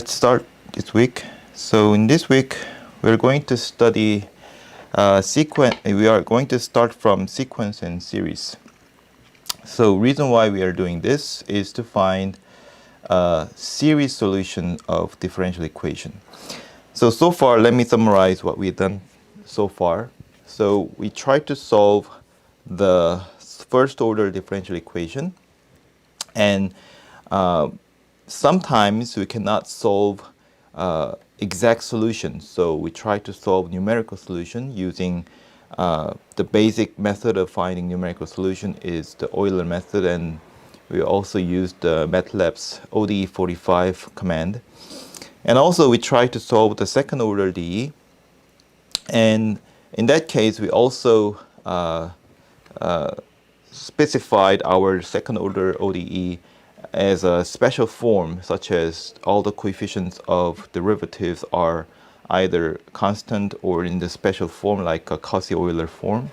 Let's start this week. So in this week, we're going to study sequence. We are going to start from sequence and series. So reason why we are doing this is to find a series solution of differential equation. So far, let me summarize what we've done so far. So we tried to solve the first order differential equation, and sometimes we cannot solve exact solutions. So we try to solve numerical solution using the basic method of finding numerical solution is the Euler method, and we also use the MATLAB's ODE45 command. And also we try to solve the second order DE, and in that case we also specified our second order ODE as a special form, such as all the coefficients of derivatives are either constant or in the special form like a Cauchy-Euler form.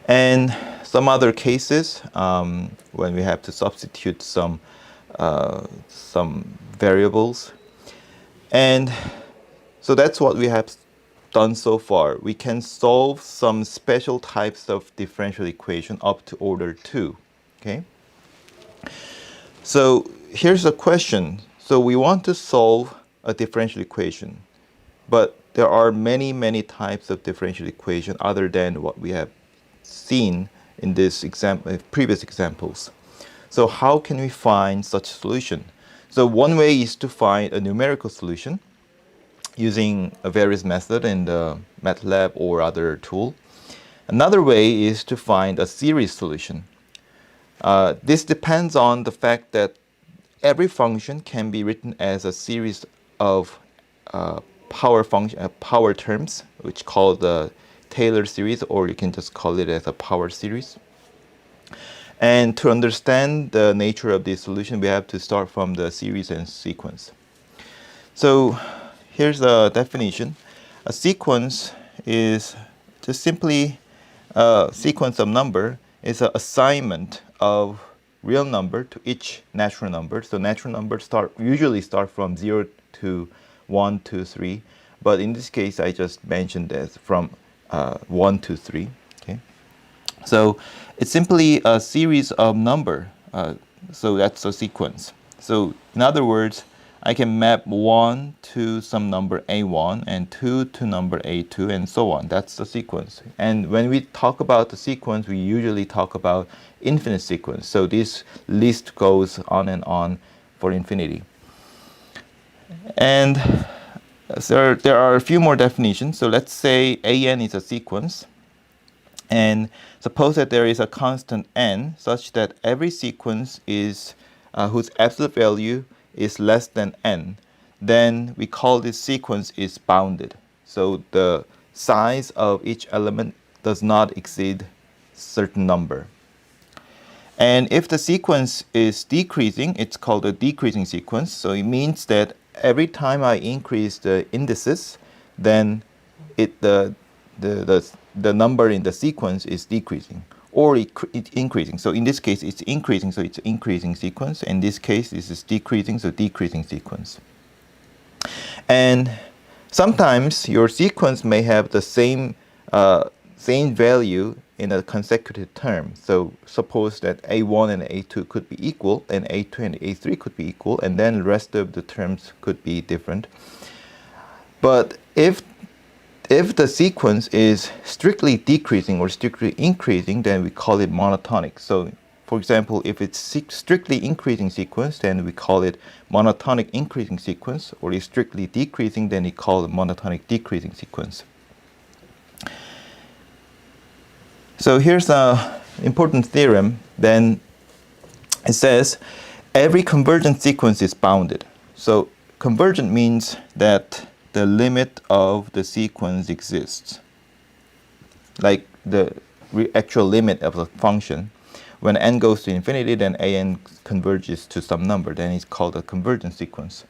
And some other cases when we have to substitute some variables. And so that's what we have done so far. We can solve some special types of differential equation up to order 2. Okay. So here's a question. So we want to solve a differential equation, but there are many types of differential equation other than what we have seen in this previous examples. So how can we find such a solution? So one way is to find a numerical solution using a various method in the MATLAB or other tool. Another way is to find a series solution. This depends on the fact that every function can be written as a series of power terms, which called the Taylor series, or you can just call it as a power series. And to understand the nature of this solution, we have to start from the series and sequence. So here's the definition. A sequence is just simply a sequence of number is an assignment of real number to each natural number. So natural numbers usually start from 0 to 1, 2, 3. But in this case, I just mentioned that from 1 to 3. Okay. So it's simply a series of number. So that's a sequence. So in other words, I can map 1 to some number A1 and 2 to number A2 and so on. That's the sequence. And when we talk about the sequence, we usually talk about infinite sequence. So this list goes on and on for infinity. And so there are a few more definitions. So let's say AN is a sequence. And suppose that there is a constant n such that every sequence is whose absolute value is less than n, then we call this sequence is bounded. So the size of each element does not exceed certain number. And if the sequence is decreasing, it's called a decreasing sequence. So it means that every time I increase the indices, then the number in the sequence is decreasing, or it's increasing. So in this case, it's increasing, so it's increasing sequence. In this case, this is decreasing, so decreasing sequence. And sometimes your sequence may have the same value in a consecutive term. So suppose that A1 and A2 could be equal, and A2 and A3 could be equal, and then the rest of the terms could be different. But if the sequence is strictly decreasing or strictly increasing, then we call it monotonic. So, for example, if it's strictly increasing sequence, then we call it monotonic increasing sequence, or is strictly decreasing, then we call it monotonic decreasing sequence. So here's an important theorem. Then it says every convergent sequence is bounded. So convergent means that the limit of the sequence exists, like the actual limit of the function. When n goes to infinity, then an converges to some number, then it's called a convergent sequence.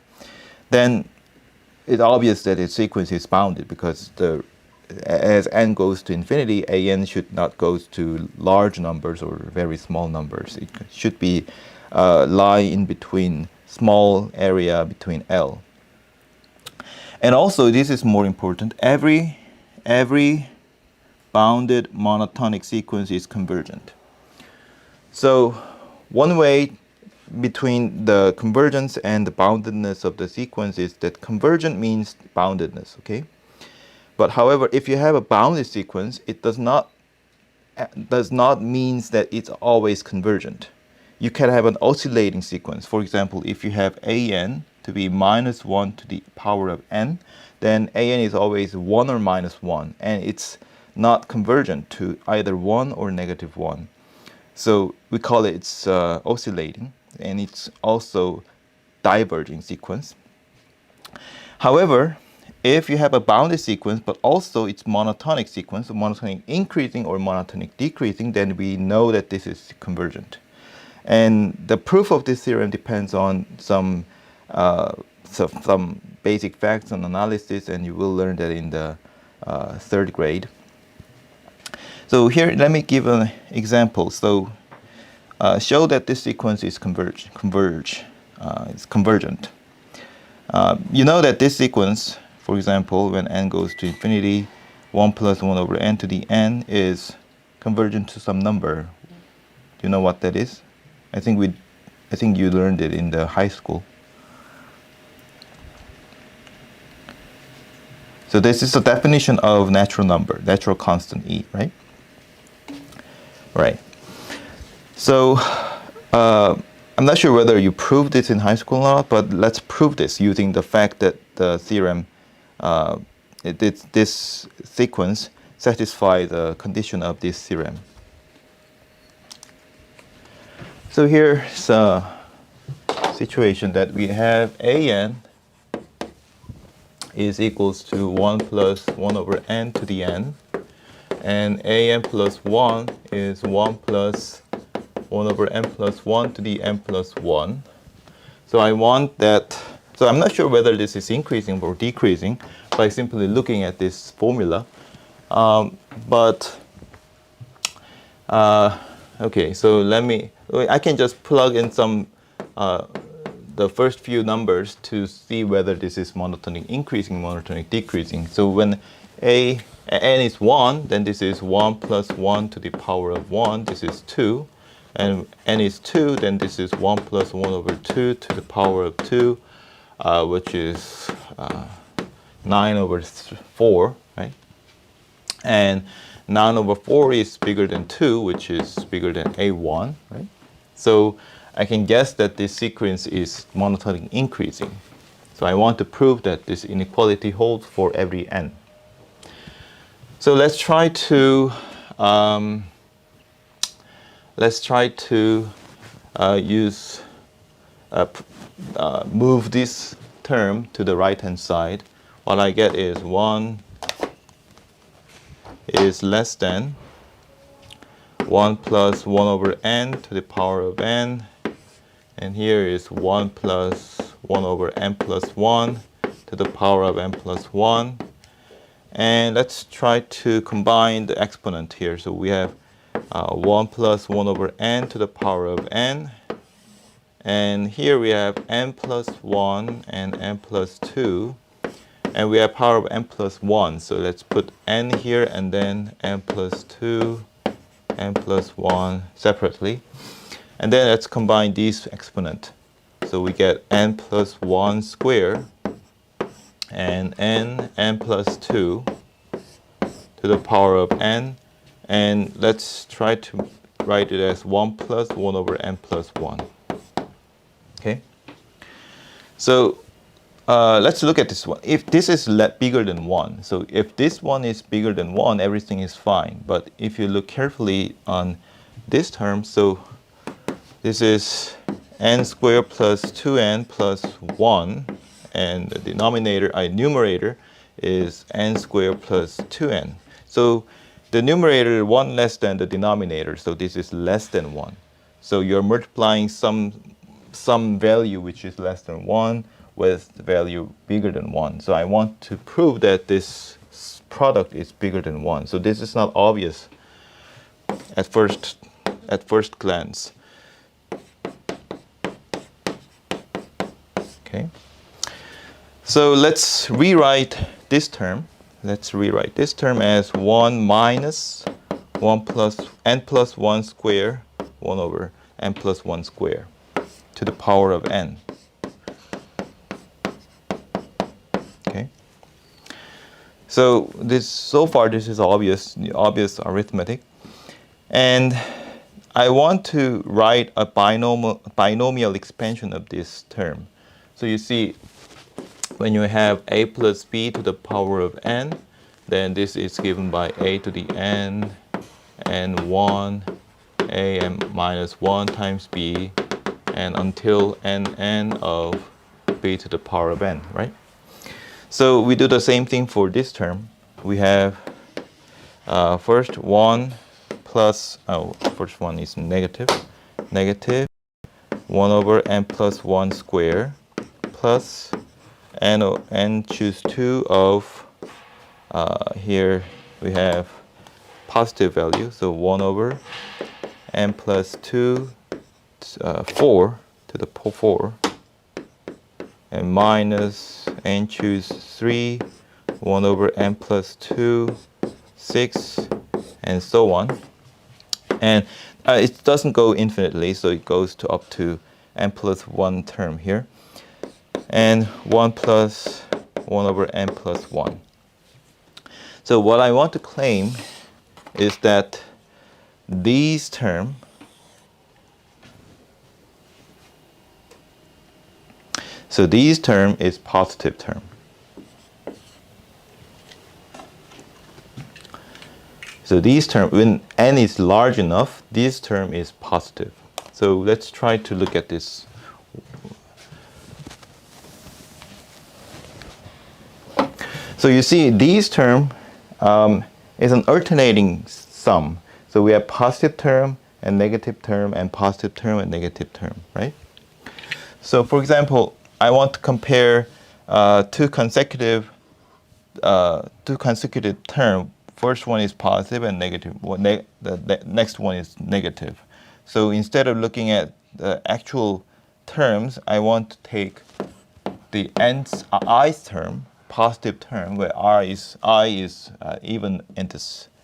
Then it's obvious that its sequence is bounded, because as n goes to infinity, an should not go to large numbers or very small numbers. It should be lie in between small area between L. And also, this is more important, every bounded monotonic sequence is convergent. So one way between the convergence and the boundedness of the sequence is that convergent means boundedness, okay? But however, if you have a bounded sequence, it does not mean that it's always convergent. You can have an oscillating sequence. For example, if you have an to be minus 1 to the power of n, then an is always 1 or minus 1, and it's not convergent to either 1 or negative 1. So we call it oscillating, and it's also diverging sequence. However, if you have a bounded sequence, but also it's monotonic sequence, so monotonic increasing or monotonic decreasing, then we know that this is convergent. And the proof of this theorem depends on some basic facts and analysis, and you will learn that in the third grade. So here, let me give an example. So show that this sequence is it's convergent. You know that this sequence, for example, when n goes to infinity, 1 plus 1 over n to the n is convergent to some number. Do you know what that is? I think you learned it in the high school. So this is the definition of natural number, natural constant e, right? Right. So I'm not sure whether you proved this in high school or not, but let's prove this using the fact that the theorem, this sequence satisfies the condition of this theorem. So here's a situation that we have an is equals to 1 plus 1 over n to the n, and an plus 1 is 1 plus 1 over n plus 1 to the n plus 1. So I want that, so I'm not sure whether this is increasing or decreasing by simply looking at this formula. Okay, so I can just plug in some, the first few numbers to see whether this is monotonic increasing, monotonic decreasing. So when n is 1, then this is 1 plus 1 to the power of 1, this is 2. And n is 2, then this is 1 plus 1 over 2 to the power of 2, which is 9 over 4, right? And 9 over 4 is bigger than 2, which is bigger than a1, right? So I can guess that this sequence is monotonic increasing. So I want to prove that this inequality holds for every n. So let's try to move this term to the right-hand side. What I get is 1 is less than 1 plus 1 over n to the power of n, and here is 1 plus 1 over n plus 1 to the power of n plus 1. And let's try to combine the exponent here. So we have 1 plus 1 over n to the power of n, and here we have n plus 1 and n plus 2, and we have power of n plus 1. So let's put n here and then n plus 2, n plus 1 separately. And then let's combine these exponent. So we get n plus 1 squared and n plus 2 to the power of n. And let's try to write it as 1 plus 1 over n plus 1. Okay? So let's look at this one. If this is bigger than 1, so if this one is bigger than 1, everything is fine. But if you look carefully on this term, so this is n squared plus 2n plus 1, and the numerator is n squared plus 2n. So the numerator is 1 less than the denominator, so this is less than 1. So you're multiplying some value which is less than 1 with the value bigger than 1. So I want to prove that this product is bigger than 1. So this is not obvious at first glance. Okay. So let's rewrite this term. Let's rewrite this term as 1 minus 1 plus n plus 1 square 1 over n plus 1 square to the power of n. Okay. So so far this is obvious arithmetic, and I want to write a binomial expansion of this term. So you see, when you have a plus b to the power of n, then this is given by a to the n, n1, a m minus 1 times b, and until n of b to the power of n, right? So we do the same thing for this term. We have first 1 plus, first one is negative 1 over n plus 1 square plus n choose 2 of, here we have positive value, so 1 over n plus 2, 4 to the 4, and minus n choose 3, 1 over n plus 2, 6, and so on. And it doesn't go infinitely, so it goes to up to n plus 1 term here. And 1 plus 1 over n plus 1. So what I want to claim is that these term is positive term. So these term, when n is large enough, this term is positive. So let's try to look at this. So you see, these term is an alternating sum. So we have positive term and negative term and positive term and negative term, right? So for example, I want to compare two consecutive terms. First one is positive and negative. The next one is negative. So instead of looking at the actual terms, I want to take the i's term, positive term, where I is even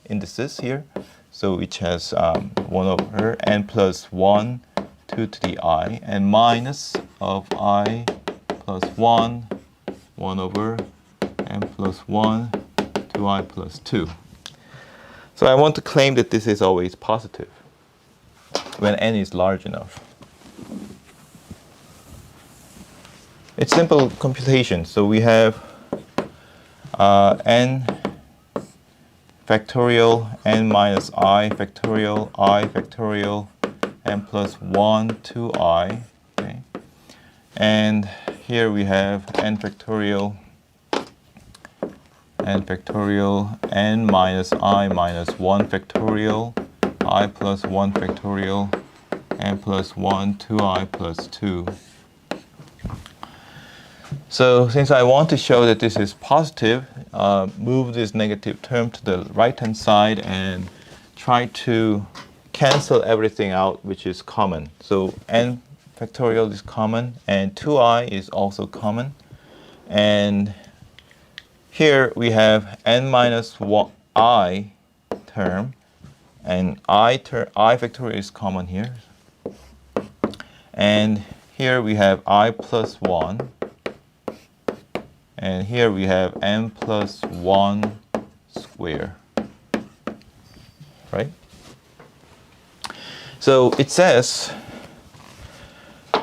indices here. So which has 1 over n plus 1, 2 to the I, and minus of I plus 1, 1 over n plus 1, 2i plus 2. So I want to claim that this is always positive when n is large enough. It's simple computation. So we have n factorial n minus I factorial n plus 1 2i, okay? And here we have n factorial n minus I minus 1 factorial I plus 1 factorial n plus 1 2i plus 2. So since I want to show that this is positive, move this negative term to the right hand side and try to cancel everything out which is common. So n factorial is common and 2i is also common. And here we have n minus 1 I term, and I factorial is common here. And here we have I plus 1. And here we have n plus 1 square, right? So it says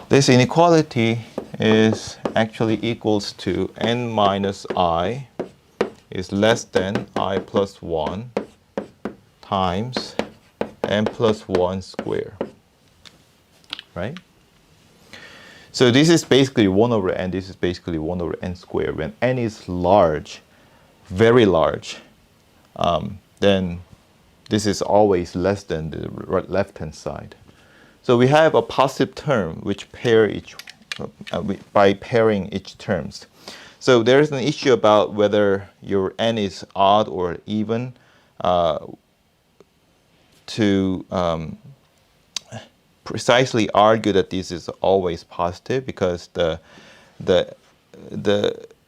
this inequality is actually equals to n minus I is less than I plus 1 times n plus 1 square, right? So this is basically 1 over n, this is basically 1 over n squared. When n is large, very large, then this is always less than the left-hand side. So we have a positive term which pair each, by pairing each terms. So there is an issue about whether your n is odd or even to precisely argue that this is always positive, because the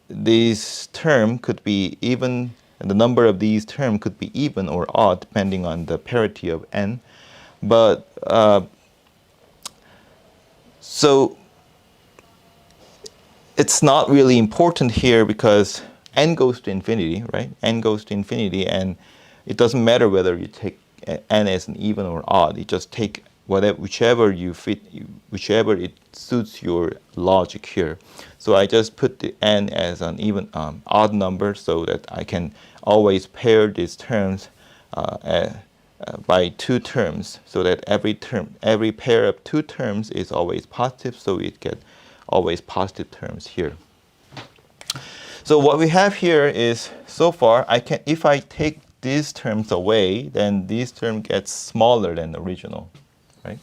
these term could be even, the number of these term could be even or odd depending on the parity of n. But so it's not really important here because n goes to infinity, right? N goes to infinity, and it doesn't matter whether you take n as an even or odd. You just take whichever you fit, whichever it suits your logic here. So I just put the n as an even odd number so that I can always pair these terms by two terms, so that every pair of two terms is always positive, so it get always positive terms here. So what we have here is, so far, if I take these terms away, then this term gets smaller than the original, right?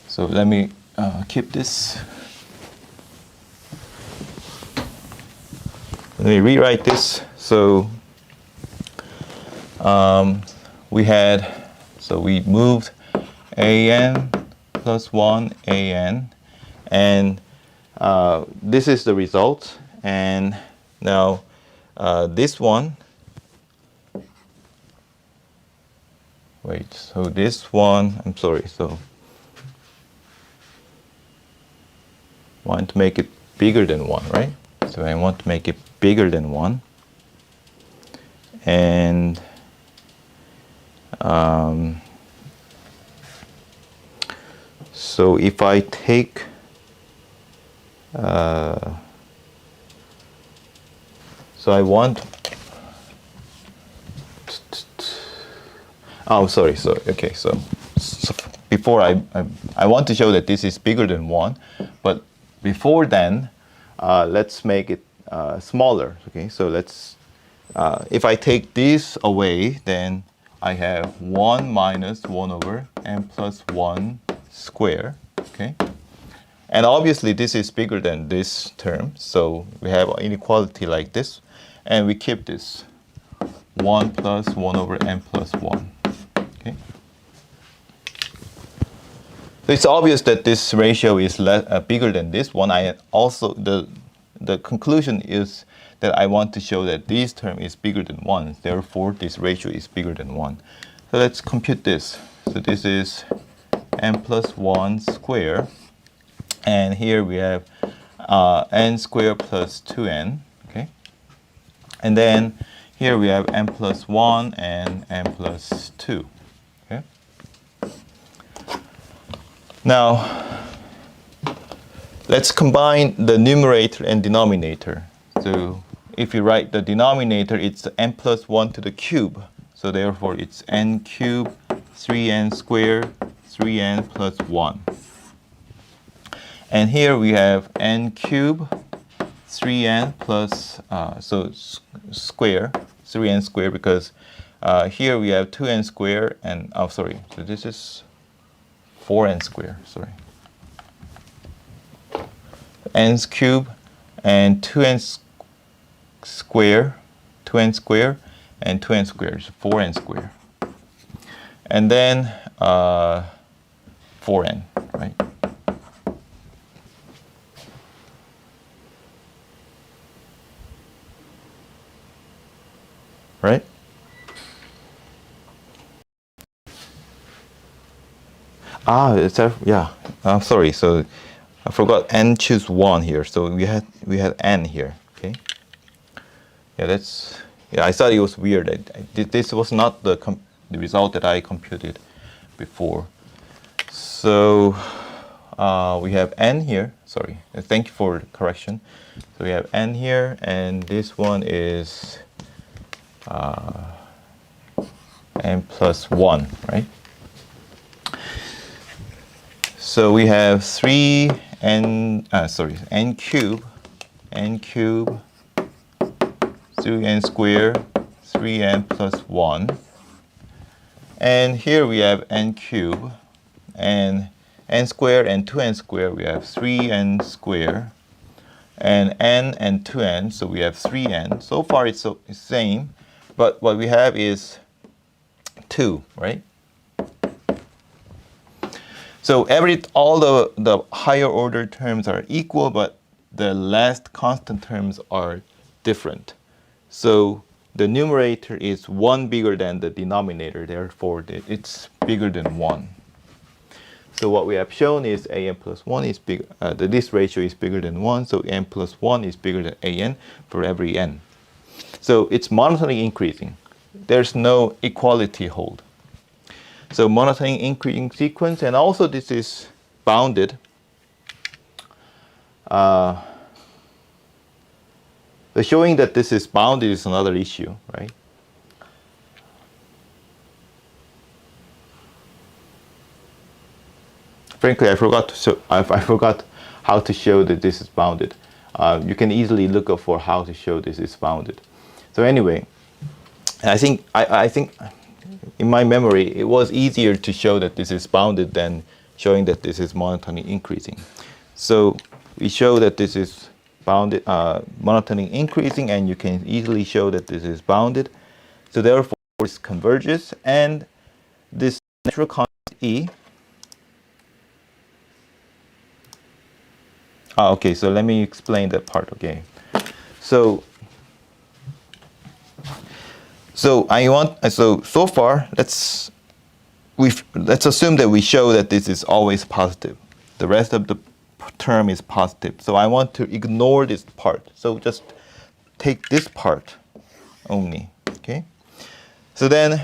So let me keep this. Let me rewrite this. So we moved an plus 1 an, and this is the result. And now this one, so this one, I'm sorry, so I want to make it bigger than 1, right? So I want to make it bigger than 1. And so if I take so I want, oh sorry, so okay, so before I want to show that this is bigger than 1, but before then let's make it smaller. Okay, so let's if I take this away, then I have 1 minus 1 over n plus 1 square. Okay, and obviously this is bigger than this term, so we have inequality like this, and we keep this 1 plus 1 over n plus 1. Okay, so it's obvious that this ratio is bigger than this one. I also the conclusion is that I want to show that this term is bigger than 1. Therefore, this ratio is bigger than 1. So let's compute this. So this is n plus 1 square. And here we have n squared plus 2n. Okay. And then here we have n plus 1 and n plus 2. Okay. Now, let's combine the numerator and denominator. So if you write the denominator, it's n plus 1 to the cube. So therefore, it's n cubed 3n squared 3n plus 1. And here we have n cubed 3n plus, so square, 3n squared, because here we have 2n squared, and, oh, sorry, so this is 4n squared, sorry. N cubed and 2n squared, 2n squared, and 2n squared, so 4n squared. And then 4n, right? Right? Yeah. I'm sorry. So I forgot n choose 1 here. So we had n here. Okay. Yeah, I thought it was weird. This was not the result that I computed before. So we have n here. Sorry. Thank you for the correction. So we have n here, and this one is n plus 1, right? So we have n cubed 3n squared 3n plus 1. And here we have n cubed, and n squared and 2n squared, we have 3n squared, and n and 2n, so we have 3n. So far it's the same, but what we have is 2, right? So all the higher order terms are equal, but the last constant terms are different. So the numerator is 1 bigger than the denominator, therefore it's bigger than 1. So what we have shown is an plus 1 is bigger, this ratio is bigger than 1, so n plus 1 is bigger than an for every n. So it's monotonically increasing. There's no equality hold. So monotonically increasing sequence, and also this is bounded. So showing that this is bounded is another issue, right? Frankly, I forgot how to show that this is bounded. You can easily look up for how to show this is bounded. So anyway, I think in my memory it was easier to show that this is bounded than showing that this is monotonically increasing. So we show that this is bounded, monotonically increasing, and you can easily show that this is bounded. So therefore, this converges, and this natural constant E. Okay, so let me explain that part again. So far let's assume that we show that this is always positive. The rest of the term is positive. So I want to ignore this part. So just take this part only. Okay. So then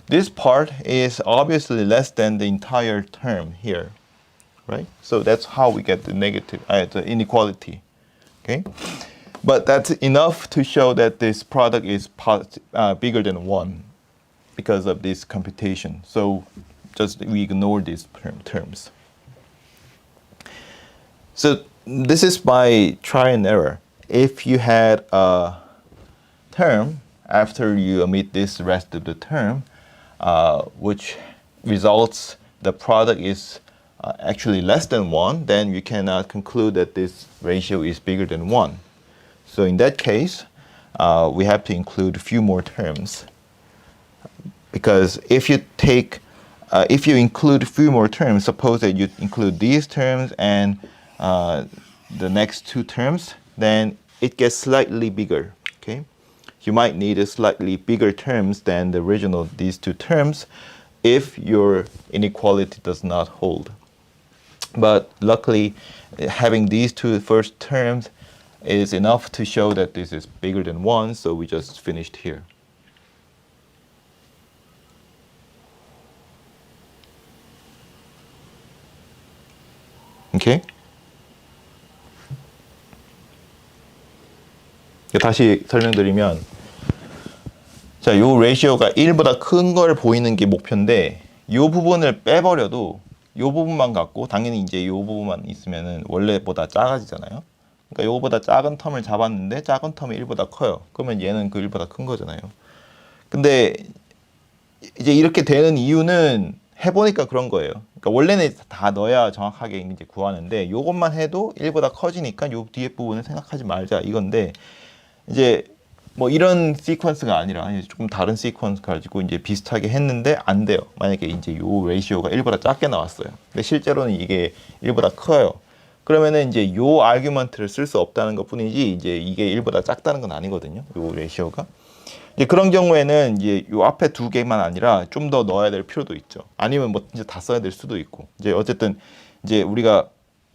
this part is obviously less than the entire term here, right? So that's how we get the negative, the inequality. Okay. But that's enough to show that this product is bigger than 1 because of this computation. So just we ignore these terms. So this is by try and error. If you had a term after you omit this rest of the term, which results the product is actually less than 1, then you cannot conclude that this ratio is bigger than 1. So in that case, we have to include a few more terms, because if you include a few more terms, suppose that you include these terms and the next 2 terms, then it gets slightly bigger. Okay, you might need a slightly bigger terms than the original these 2 terms if your inequality does not hold. But luckily, having these 2 first terms is enough to show that this is bigger than 1, so we just finished here. Okay? 다시 설명드리면, 자, 요 레이시오가 1보다 큰 걸 보이는 게 목표인데, 요 부분을 빼버려도 요 부분만 갖고, 당연히 이제 요 부분만 있으면은 원래보다 작아지잖아요. 그러니까 요거보다 작은 텀을 잡았는데 작은 텀이 1보다 커요. 그러면 얘는 그 1보다 큰 거잖아요. 근데 이제 이렇게 되는 이유는 해보니까 그런 거예요. 그러니까 원래는 다 넣어야 정확하게 이제 구하는데 요것만 해도 1보다 커지니까 요 뒤에 부분을 생각하지 말자 이건데, 이제 뭐 이런 시퀀스가 아니라 조금 다른 시퀀스 가지고 이제 비슷하게 했는데 안 돼요. 만약에 이제 요 레이시오가 1보다 작게 나왔어요. 근데 실제로는 이게 1보다 커요. 그러면은 이제 요 아규먼트를 쓸 수 없다는 것 뿐이지, 이제 이게 1보다 작다는 건 아니거든요. 요 레이시오가. 이제 그런 경우에는 이제 요 앞에 2개만 아니라 좀 더 넣어야 될 필요도 있죠. 아니면 뭐 이제 다 써야 될 수도 있고. 이제 어쨌든 이제 우리가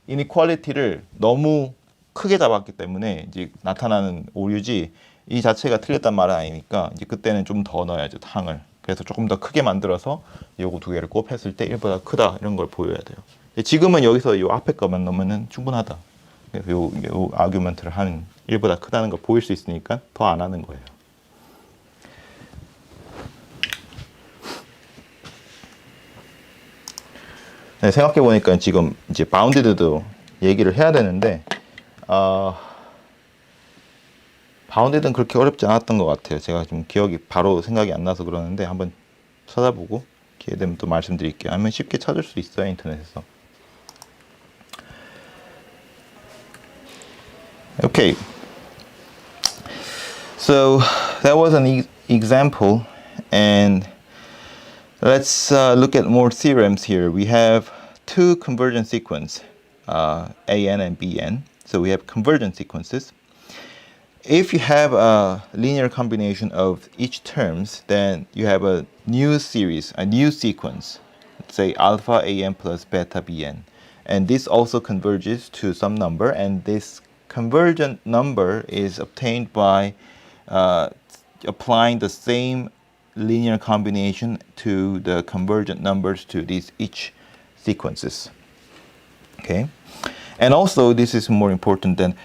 이니퀄리티를 너무 크게 잡았기 때문에 이제 나타나는 오류지, 이 자체가 틀렸단 말은 아니니까 이제 그때는 좀 더 넣어야죠, 항을. 그래서 조금 더 크게 만들어서 요거 2개를 곱했을 때 1보다 크다 이런 걸 보여야 돼요. 지금은 여기서 요 앞에 거만 넣으면 충분하다. 그래서 요 아규먼트를 하는 1보다 크다는 걸 보일 수 있으니까 더 안 하는 거예요. 네, 생각해 보니까 지금 이제 바운디드도 얘기를 해야 되는데, 바운디드는 그렇게 어렵지 않았던 것 같아요. 제가 좀 기억이 바로 생각이 안 나서 그러는데 한번 찾아보고 기회 되면 또 말씀드릴게요. 아니면 쉽게 찾을 수 있어요, 인터넷에서. Okay, so that was an example, and let's look at more theorems here. We have two convergent sequence, an and bn. So we have convergent sequences. If you have a linear combination of each terms, then you have a new series, a new sequence, let's say alpha an plus beta bn. And this also converges to some number, and this convergent number is obtained by applying the same linear combination to the convergent numbers to these each sequences. Okay, and also this is more important than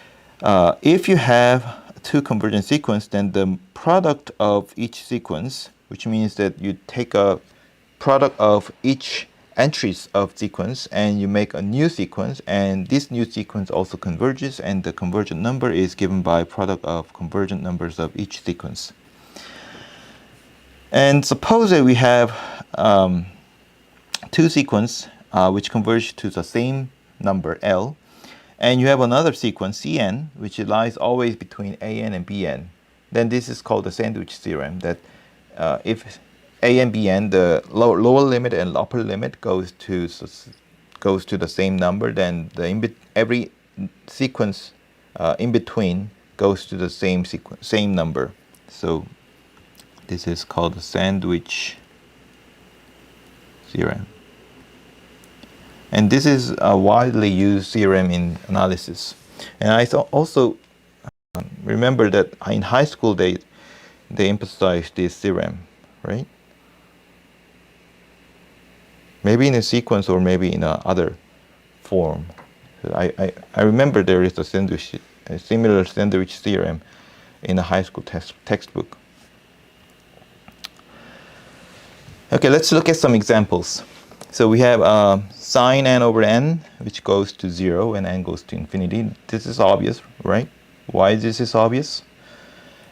if you have two convergent sequence, then the product of each sequence, which means that you take a product of each entries of sequence and you make a new sequence, and this new sequence also converges, and the convergent number is given by product of convergent numbers of each sequence. And suppose that we have two sequences which converge to the same number L, and you have another sequence Cn which lies always between An and Bn. Then this is called the sandwich theorem, that if A and Bn, the lower limit and upper limit goes to the same number, then every sequence in between goes to the same number. So this is called the sandwich theorem. And this is a widely used theorem in analysis. And I also remember that in high school they emphasized this theorem, right? Maybe in a sequence or maybe in another form. I remember there is a similar sandwich theorem in a high school textbook. Okay, let's look at some examples. So we have sine n over n, which goes to 0 and n goes to infinity. This is obvious, right? Why this is obvious?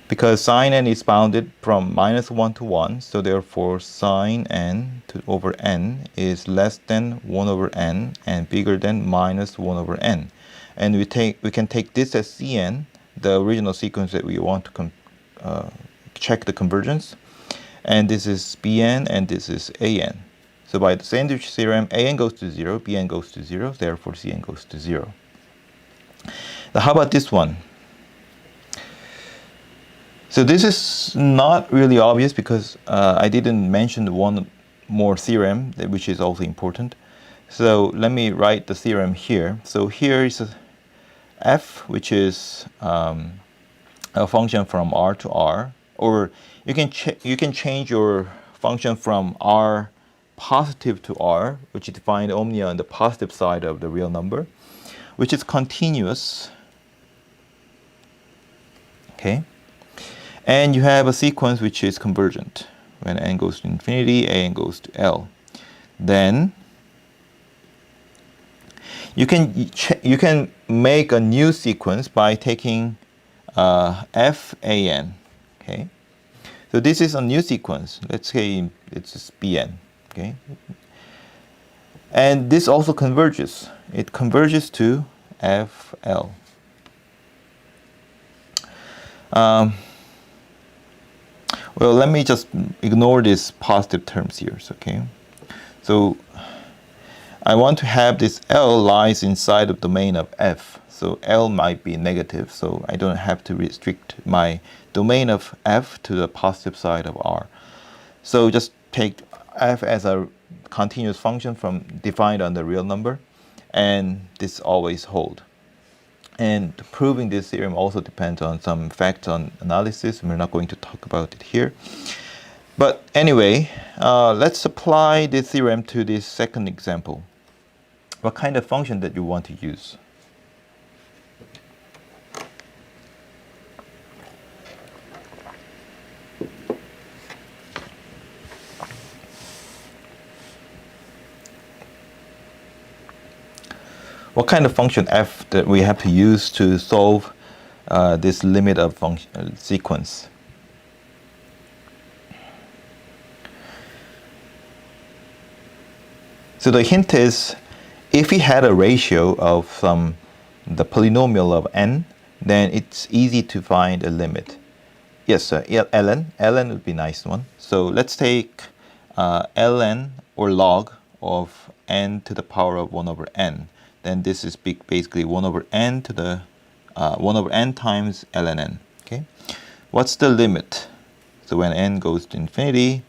Because sine n is bounded from -1 to 1, so therefore sine n over n is less than 1 over n and bigger than -1 over n. And we can take this as Cn, the original sequence that we want to check the convergence. And this is Bn and this is An. So by the sandwich theorem, An goes to 0, Bn goes to 0, therefore Cn goes to 0. Now how about this one? So this is not really obvious because I didn't mention one more theorem which is also important. So let me write the theorem here. So here is a f, which is a function from R to R, or you can change your function from R positive to R, which is defined only on the positive side of the real number, which is continuous. Okay, and you have a sequence which is convergent. When n goes to infinity, an goes to L. Then you can make a new sequence by taking FAN. Okay, so this is a new sequence. Let's say it's Bn. Okay, and this also converges. It converges to FL. Well, let me just ignore these positive terms here. Okay, so I want to have this L lies inside the domain of F. So L might be negative, so I don't have to restrict my domain of F to the positive side of R. So just take F as a continuous function defined on the real number, and this always hold. And proving this theorem also depends on some facts on analysis. We're not going to talk about it here. But anyway, let's apply this theorem to this second example. What kind of function that you want to use? What kind of function f that we have to use to solve this limit of function sequence? So the hint is, if we had a ratio of the polynomial of n, then it's easy to find a limit. Yes, ln would be a nice one. So let's take ln or log of n to the power of 1 over n. Then this is basically 1 over n to the 1 over n times ln n. Okay, what's the limit? So when n goes to infinity,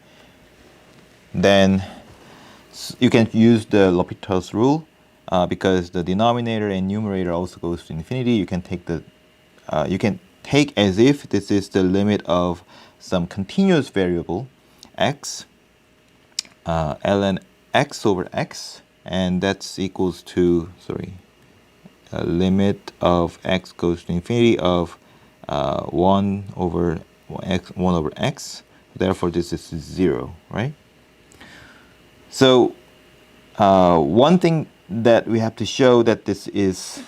then you can use the L'Hopital's rule because the denominator and numerator also goes to infinity. You can take as if this is the limit of some continuous variable x, ln x over x, and that's equals to, limit of x goes to infinity of 1 over x. Therefore, this is 0, right? So one thing that we have to show that this is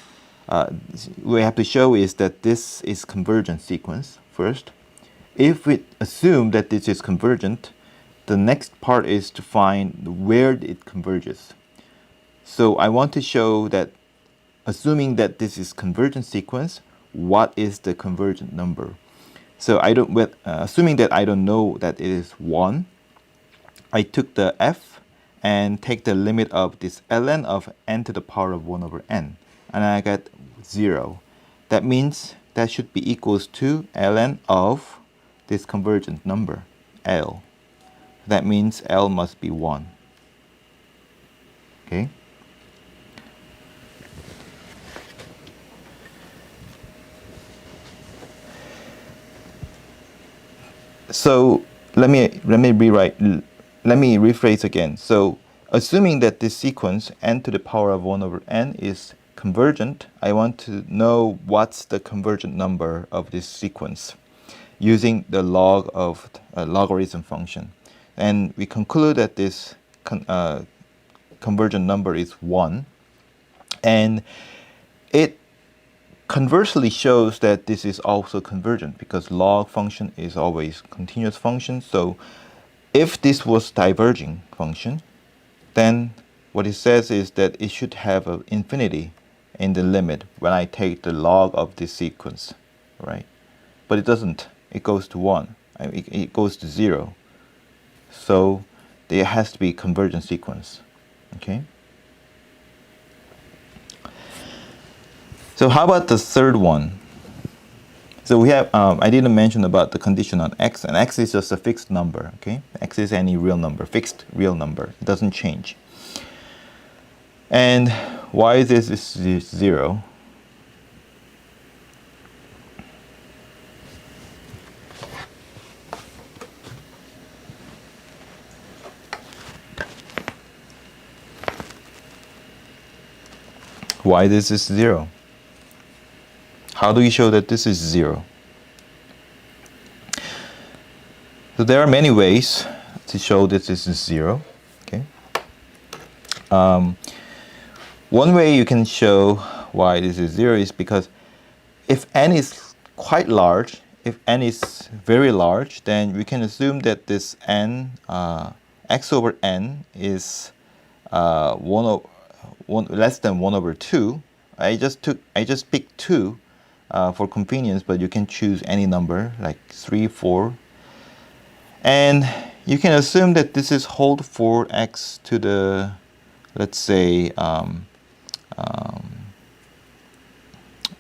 that this is convergent sequence first. If we assume that this is convergent, the next part is to find where it converges. So I want to show that assuming that this is convergent sequence, what is the convergent number? So assuming that I don't know that it is 1, I took the f and take the limit of this ln of n to the power of 1 over n, and I get 0. That means that should be equals to ln of this convergent number, L. That means L must be 1. Okay? So let me rephrase again. So assuming that this sequence n to the power of 1 over n is convergent, I want to know what's the convergent number of this sequence using the log of logarithm function. And we conclude that this convergent number is 1. And it conversely shows that this is also convergent because log function is always continuous function. So if this was diverging function, then what it says is that it should have an infinity in the limit when I take the log of this sequence, right? But it doesn't. It goes to 1. It goes to 0. So there has to be convergent sequence. Okay. So how about the third one? So we have, I didn't mention about the condition on x, and x is just a fixed number, okay? X is any real number, fixed real number. It doesn't change. And why is this 0? Why this is 0? How do we show that this is 0? So there are many ways to show that this is 0. Okay. One way you can show why this is 0 is because if n is quite large, if n is very large, then we can assume that this n, x over n is less than 1 over 2. I just picked 2 for convenience, but you can choose any number like 3, 4. And you can assume that this is hold for x to the, let's say,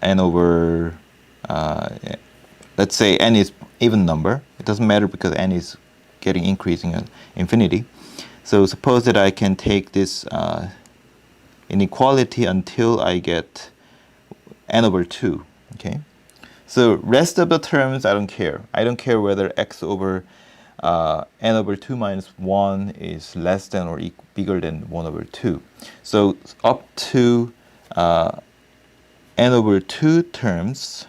n over, let's say n is even number. It doesn't matter because n is getting increasing at infinity. So suppose that I can take this inequality until I get n over 2. Okay, so rest of the terms I don't care. I don't care whether x over n over 2 minus 1 is less than or bigger than 1 over 2. So up to n over 2 terms,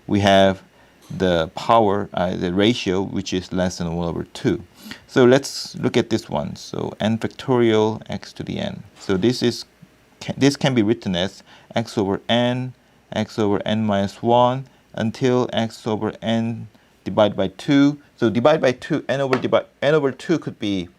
we have the power, the ratio, which is less than 1 over 2. So let's look at this one. So n factorial x to the n. So this can be written as x over n minus 1 until x over n divided by 2. So divide by 2, n over 2 could be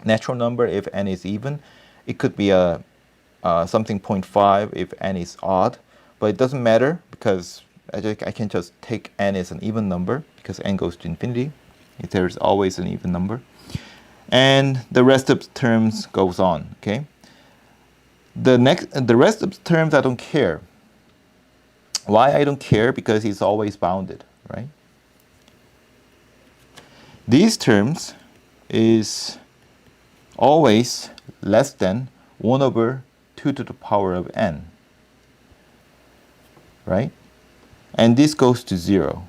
natural number if n is even. It could be something 0.5 if n is odd. But it doesn't matter because I can just take n as an even number because n goes to infinity. There's always an even number. And the rest of the terms goes on, okay? The rest of the terms I don't care. Why I don't care? Because it's always bounded, right? These terms is always less than 1 over 2 to the power of n, right? And this goes to 0.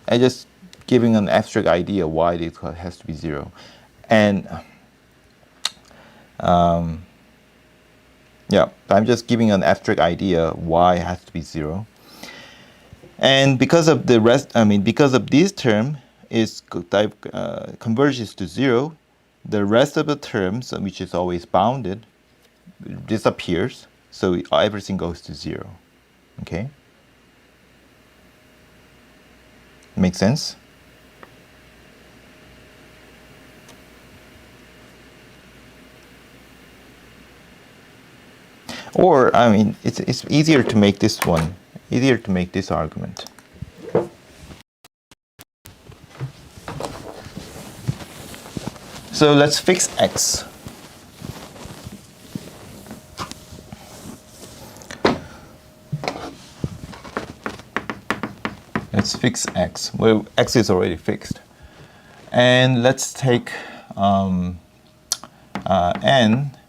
I just giving an abstract idea why this has to be 0. And yeah, I'm just giving an abstract idea why it has to be 0. And because of the rest, because of this term is converges to 0, the rest of the terms, which is always bounded, disappears. So everything goes to 0. Okay? Make sense? Or, it's easier to make this one, easier to make this argument. So let's fix x. Let's fix x. Well, x is already fixed. And let's take n,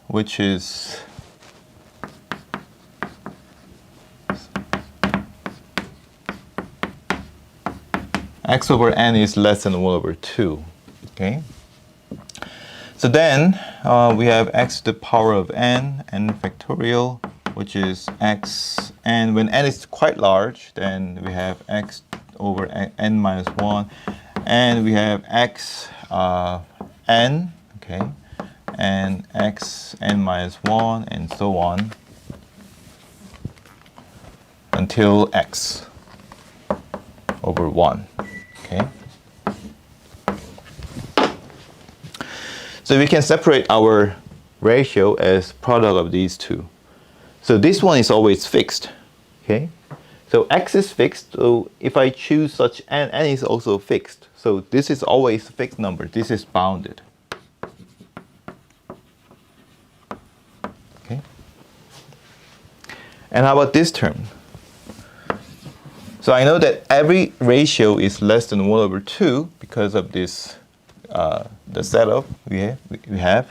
which is x over n is less than 1 over 2. Okay? So then we have x to the power of n factorial, which is x. And when n is quite large, then we have x over n minus 1. And we have x n, okay, and x n minus 1, and so on until x over 1. Okay. So we can separate our ratio as product of these two. So this one is always fixed. Okay. So x is fixed. So if I choose such n is also fixed. So this is always a fixed number. This is bounded. Okay. And how about this term? So I know that every ratio is less than 1 over 2 because of this, the setup we have.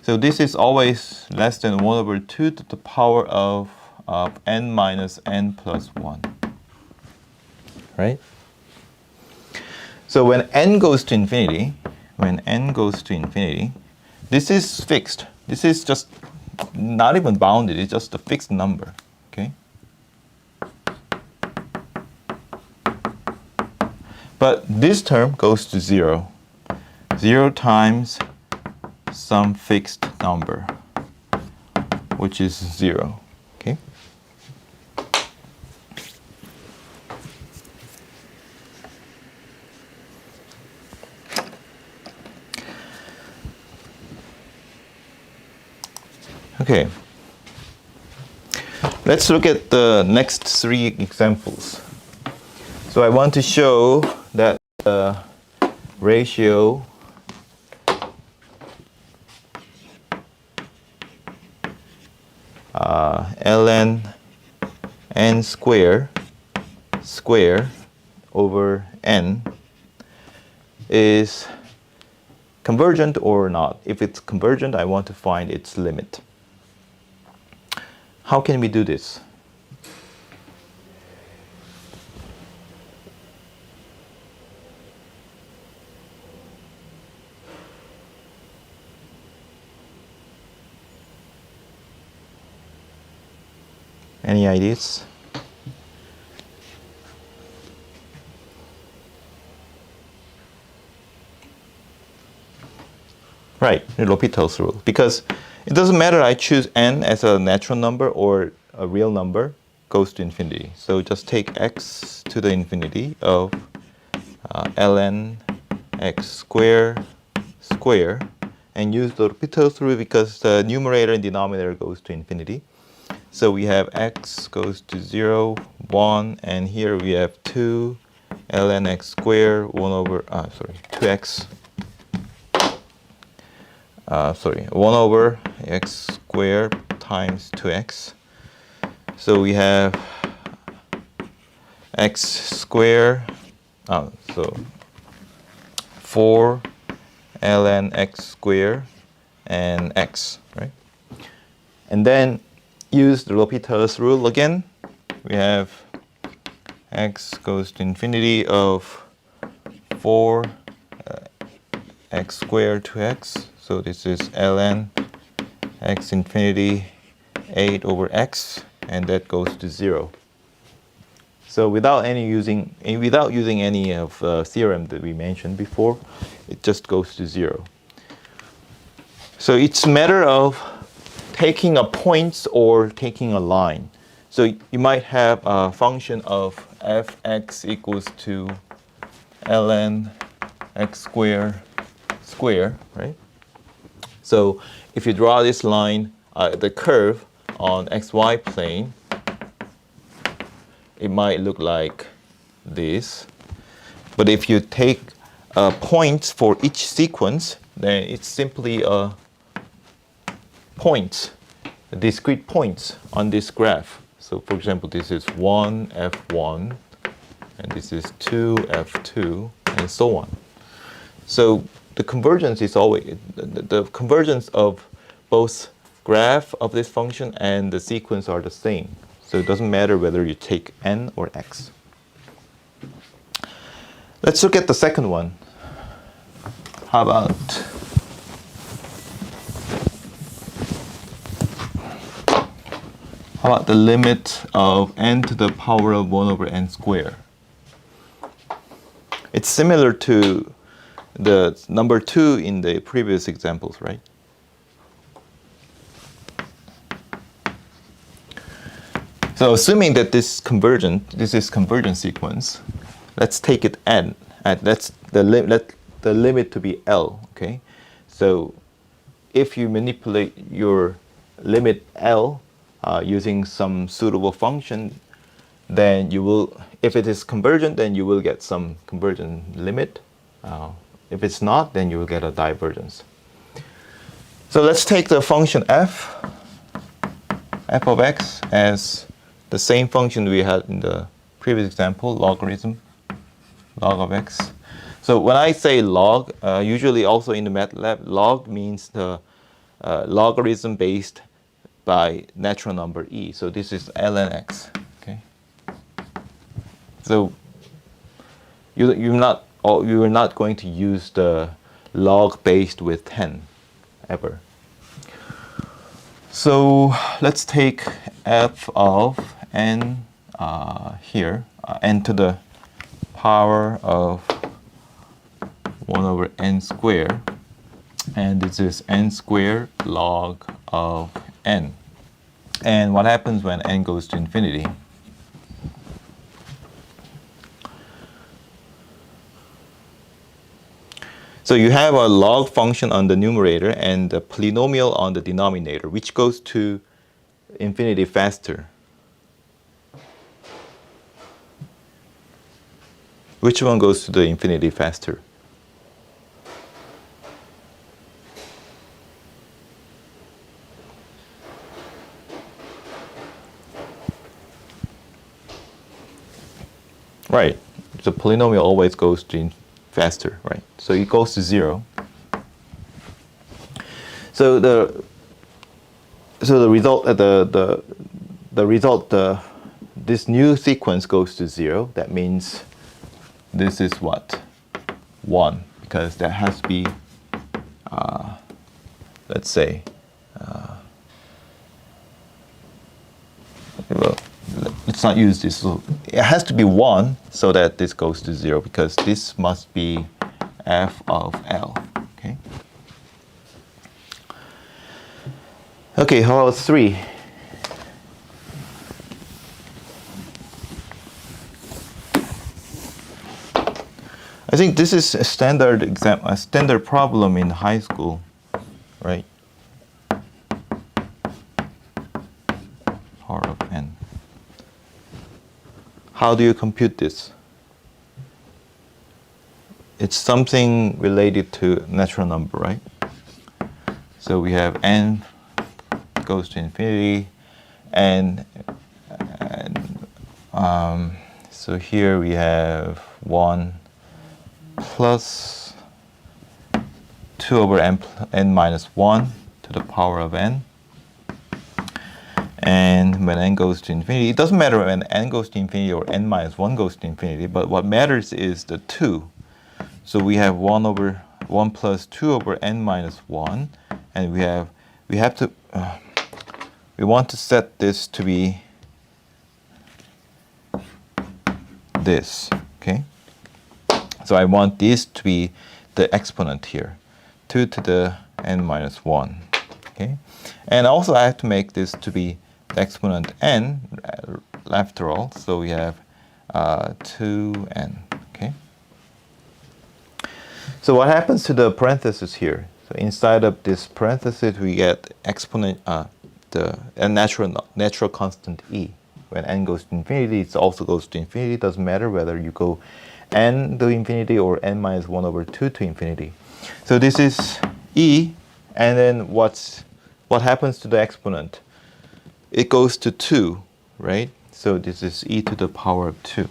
So this is always less than 1 over 2 to the power of n minus n plus 1. Right? So when n goes to infinity, this is fixed. This is just not even bounded. It's just a fixed number. Okay? But this term goes to 0. 0 times some fixed number, which is 0. Okay? Okay. Let's look at the next 3 examples. So I want to show that the ratio ln n square over n is convergent or not. If it's convergent, I want to find its limit. How can we do this? Any ideas? Right, L'Hopital's rule. Because it doesn't matter I choose n as a natural number or a real number, goes to infinity. So just take x to the infinity of ln x square and use the L'Hopital's rule because the numerator and denominator goes to infinity. So we have x goes to 0, 1, and here we have 2 ln x squared 1 over 2x 1 over x squared times 2x. So we have x squared, so 4 ln x squared and x, right? And then use the L'Hopital's rule again. We have x goes to infinity of 4 x squared 2x. So this is ln x infinity 8 over x, and that goes to 0. So without using any of the theorem that we mentioned before, it just goes to 0. So it's a matter of taking a point or taking a line. So you might have a function of fx equals to ln x squared, right? So if you draw this line, the curve on xy plane, it might look like this. But if you take points for each sequence, then it's simply a point, discrete points on this graph. So for example, this is 1, f1, and this is 2, f2, and so on. So the convergence is always, the convergence of both graph of this function and the sequence are the same. So it doesn't matter whether you take n or x. Let's look at the second one. How about the limit of n to the power of 1 over n squared? It's similar to the number 2 in the previous examples, right? So assuming that this is convergent sequence, let's take it n. Let the limit to be L, okay? So if you manipulate your limit L using some suitable function, then you will, if it is convergent, then you will get some convergent limit. If it's not, then you will get a divergence. So let's take the function f of x as the same function we had in the previous example, logarithm, log of x. So when I say log, usually also in the MATLAB, log means the logarithm based by natural number e. So this is ln x. Okay. So you're not going to use the log based with 10 ever. So let's take f of n here, n to the power of 1 over n squared, and this is n squared log of n. And what happens when n goes to infinity? So you have a log function on the numerator and a polynomial on the denominator, which goes to infinity faster. Which one goes to the infinity faster? Right. The polynomial always goes to faster, right? So it goes to 0. So the result this new sequence goes to 0. That means this is what? 1, because that has to be let's say well, let's not use this. It has to be 1 so that this goes to 0, because this must be f of L. Okay. Okay, how about 3? I think this is a standard problem in high school, right? Power of n. How do you compute this? It's something related to natural number, right? So we have n goes to infinity, and so here we have 1 plus 2 over n minus 1 to the power of n. And when n goes to infinity, it doesn't matter when n goes to infinity or n minus 1 goes to infinity, but what matters is the 2. So we have 1 plus 2 over n minus 1, and we want to set this to be this, okay? So I want this to be the exponent here, 2 to the n minus 1, okay? And also I have to make this to be the exponent n, after all, so we have 2n, okay? So what happens to the parenthesis here? So inside of this parenthesis, we get exponent, a natural constant e. When n goes to infinity, it also goes to infinity. It doesn't matter whether you go n to infinity or n minus 1 over 2 to infinity. So this is e, and then what happens to the exponent? It goes to 2, right? So this is e to the power of 2.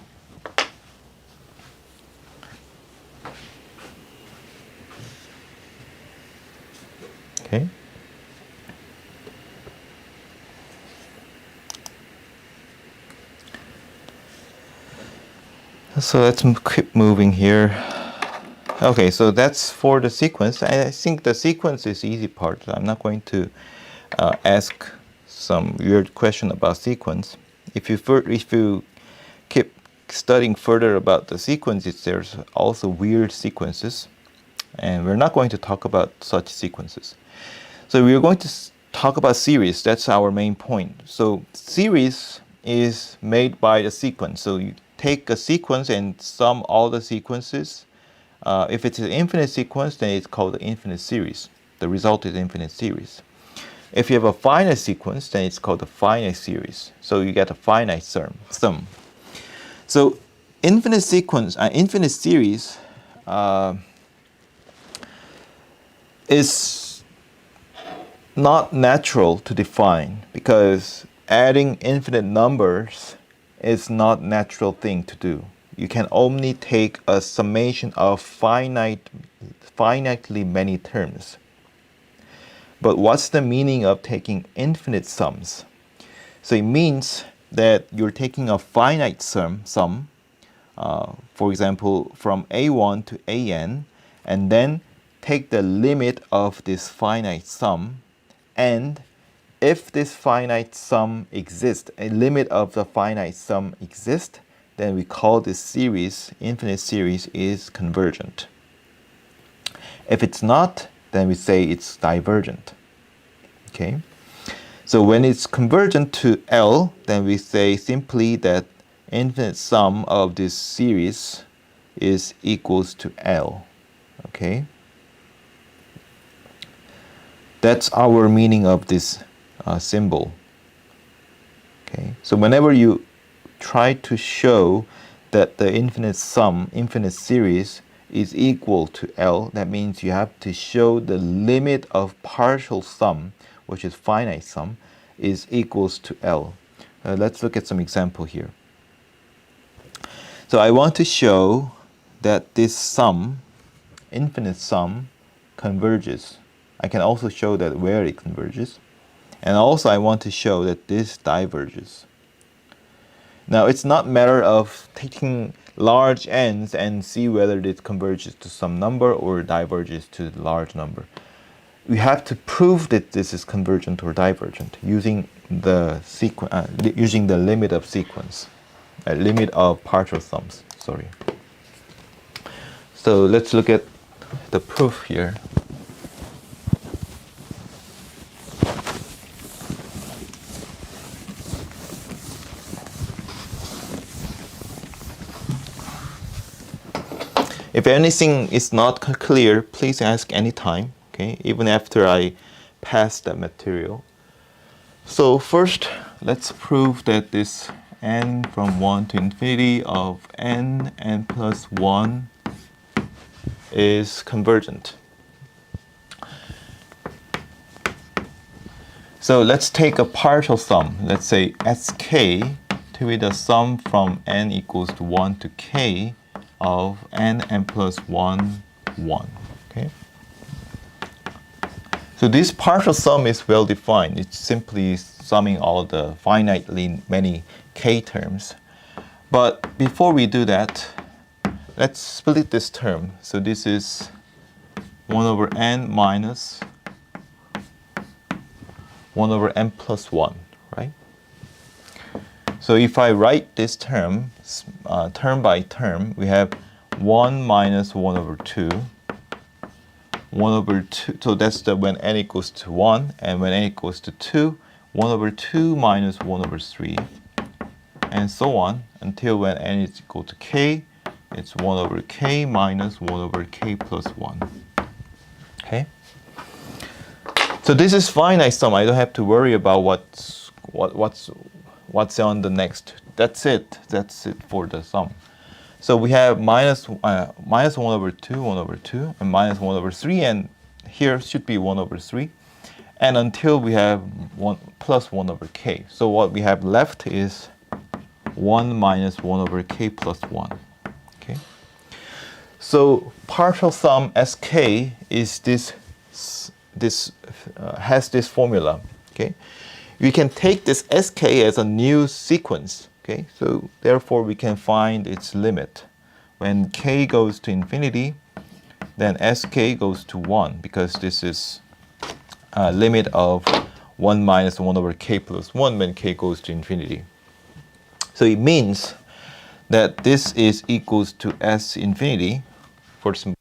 Okay. So let's keep moving here. Okay, so that's for the sequence. I think the sequence is the easy part. I'm not going to ask some weird question about sequence. If you keep studying further about the sequences, there's also weird sequences, and we're not going to talk about such sequences. So we're going to talk about series. That's our main point. So series is made by the sequence. So you take a sequence and sum all the sequences. If it's an infinite sequence, then it's called the infinite series. The result is infinite series. If you have a finite sequence, then it's called the finite series. So you get a finite sum. So infinite sequence, infinite series is not natural to define, because adding infinite numbers is not natural thing to do. You can only take a summation of finitely many terms. But what's the meaning of taking infinite sums? So it means that you're taking a finite sum, for example, from a1 to an, and then take the limit of this finite sum, and if this finite sum exists, a limit of the finite sum exists, then we call this series, infinite series, is convergent. If it's not, then we say it's divergent. Okay? So when it's convergent to L, then we say simply that infinite sum of this series is equals to L. Okay? That's our meaning of this symbol. Okay? So whenever you try to show that the infinite sum, infinite series, is equal to L, that means you have to show the limit of partial sum, which is finite sum, is equals to L. Let's look at some example here. So I want to show that this sum, infinite sum, converges. I can also show that where it converges. And also I want to show that this diverges. Now it's not a matter of taking large n's and see whether it converges to some number or diverges to a large number. We have to prove that this is convergent or divergent using the using the limit of sequence, limit of partial sums. Sorry. So let's look at the proof here. If anything is not clear, please ask anytime, okay? Even after I pass that material. So first, let's prove that this n from 1 to infinity of n plus 1 is convergent. So let's take a partial sum. Let's say sk to be the sum from n equals to 1 to k of n plus 1, 1. Okay. So this partial sum is well defined. It's simply summing all the finitely many k terms. But before we do that, let's split this term. So this is 1 over n minus 1 over n plus 1, right? So if I write this term, term by term, we have 1 minus 1 over 2, 1 over 2, so that's the when n equals to 1, and when n equals to 2, 1 over 2 minus 1 over 3, and so on, until when n is equal to k, it's 1 over k minus 1 over k plus 1. Okay? So this is finite sum. I don't have to worry about what's on the next. That's it. That's it for the sum. So we have minus 1 over 2, 1 over 2, and minus 1 over 3, and here should be 1 over 3. And until we have 1 plus 1 over k. So what we have left is 1 minus 1 over k plus 1. Okay. So partial sum sk is has this formula. Okay. We can take this sk as a new sequence. Okay, so therefore we can find its limit. When k goes to infinity, then sk goes to 1, because this is a limit of 1 minus 1 over k plus 1 when k goes to infinity. So it means that this is equals to s infinity for some.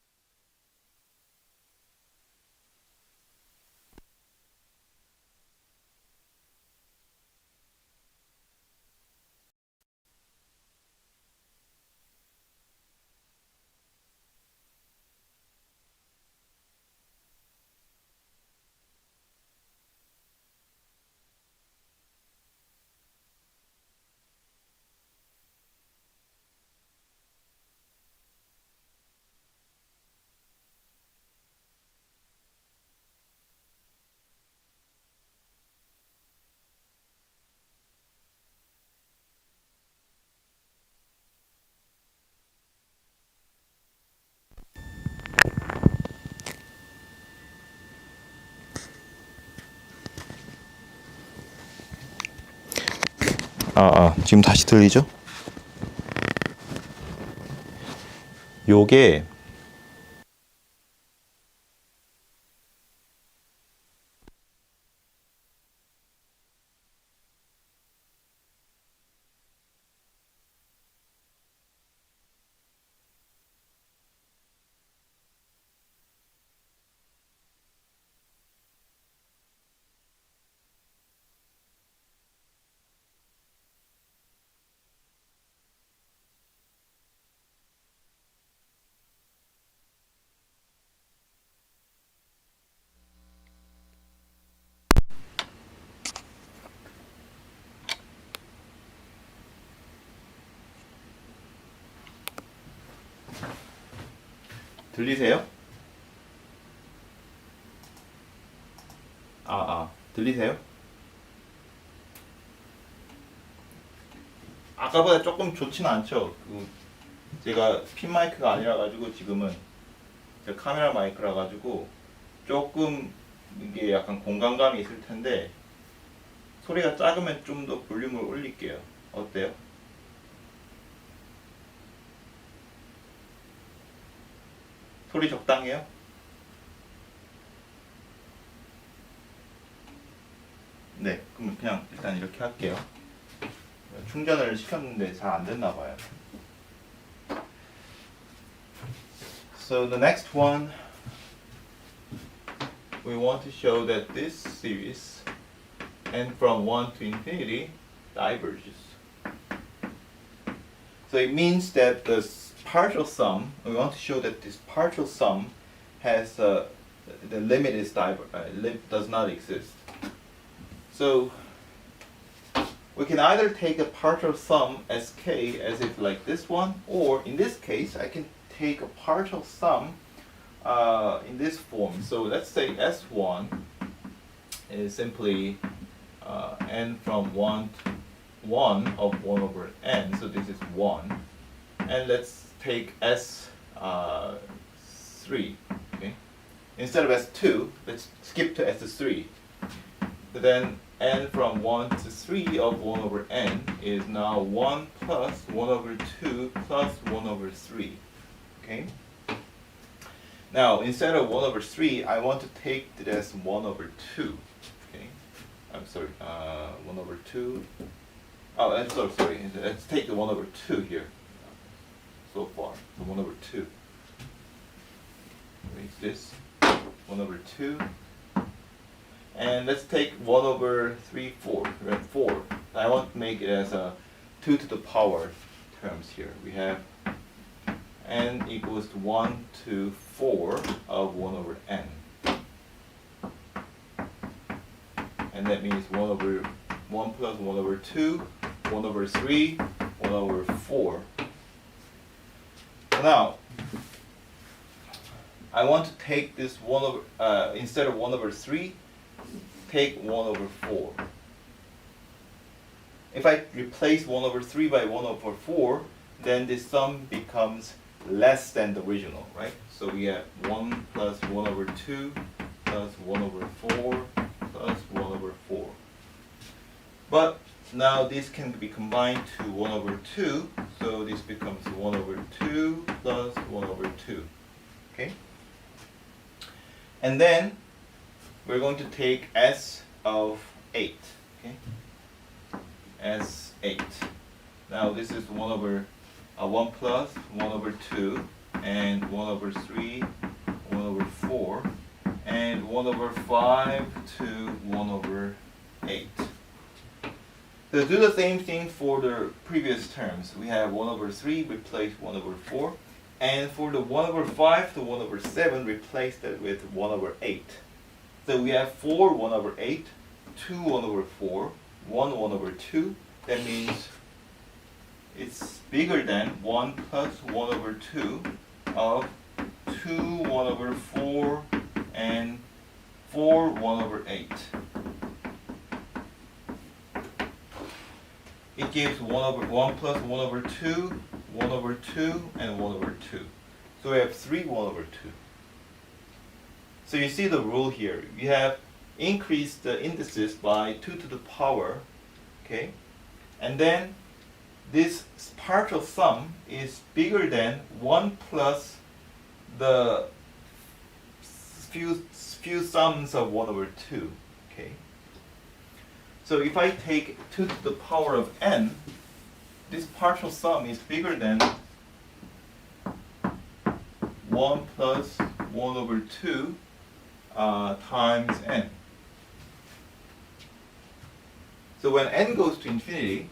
지금 다시 들리죠? 요게 들리세요? 들리세요? 아까보다 조금 좋지는 않죠? 제가 핀 마이크가 아니라 가지고 지금은 제 카메라 마이크라 가지고 조금 이게 약간 공간감이 있을 텐데 소리가 작으면 좀 더 볼륨을 올릴게요. 어때요? 소리 적당해요? 네, 그럼 그냥 일단 이렇게 할게요. 충전을 시켰는데 잘 안 됐나 봐요. So the next one, we want to show that this series n from 1 to infinity diverges. So it means that the partial sum, we want to show that this partial sum has the limit is does not exist. So we can either take a partial sum sk as if like this one, or in this case I can take a partial sum in this form. So let's say S1 is simply n from 1 to 1 of 1 over n, so this is 1. And let's take S3, okay? Instead of S2, let's skip to S3. So then n from 1 to 3 of 1 over n is now 1 plus 1 over 2 plus 1 over 3, okay? Now, instead of 1 over 3, I want to take it as 1 over 2, okay? I'm sorry, 1 over 2. Oh, I'm so sorry. Let's take the 1 over 2 here. So far, the 1 over 2. Erase this. 1 over 2. And let's take 1 over 3, 4. Right, 4. I want to make it as a 2 to the power terms here. We have n equals to 1 to 4 of 1 over n. And that means 1 over 1 plus 1 over 2, 1 over 3, 1 over 4. Now, I want to take this 1 over, instead of 1 over 3, take 1 over 4. If I replace 1 over 3 by 1 over 4, then the sum becomes less than the original, right? So we have 1 plus 1 over 2 plus 1 over 4 plus 1 over 4. But now this can be combined to 1 over 2, so this becomes 1 over 2 plus 1 over 2, okay? And then we're going to take S of 8, okay? S8. Now this is 1 over 1 plus 1 over 2 and 1 over 3, 1 over 4, and 1 over 5 to 1 over 8. So do the same thing for the previous terms. We have 1 over 3 replace 1 over 4, and for the 1 over 5 to 1 over 7 replace that with 1 over 8. So we have 4 1 over 8, 2 1 over 4, 1 1 over 2. That means it's bigger than 1 plus 1 over 2 of 2 1 over 4 and 4 1 over 8. It gives 1 plus 1 over 2, 1 over 2, and 1 over 2. So we have 3 1 over 2. So you see the rule here. You have increased the indices by 2 to the power, okay? And then this partial sum is bigger than 1 plus the few sums of 1 over 2, okay? So if I take 2 to the power of n, this partial sum is bigger than 1 plus 1 over 2 times n. So when n goes to infinity,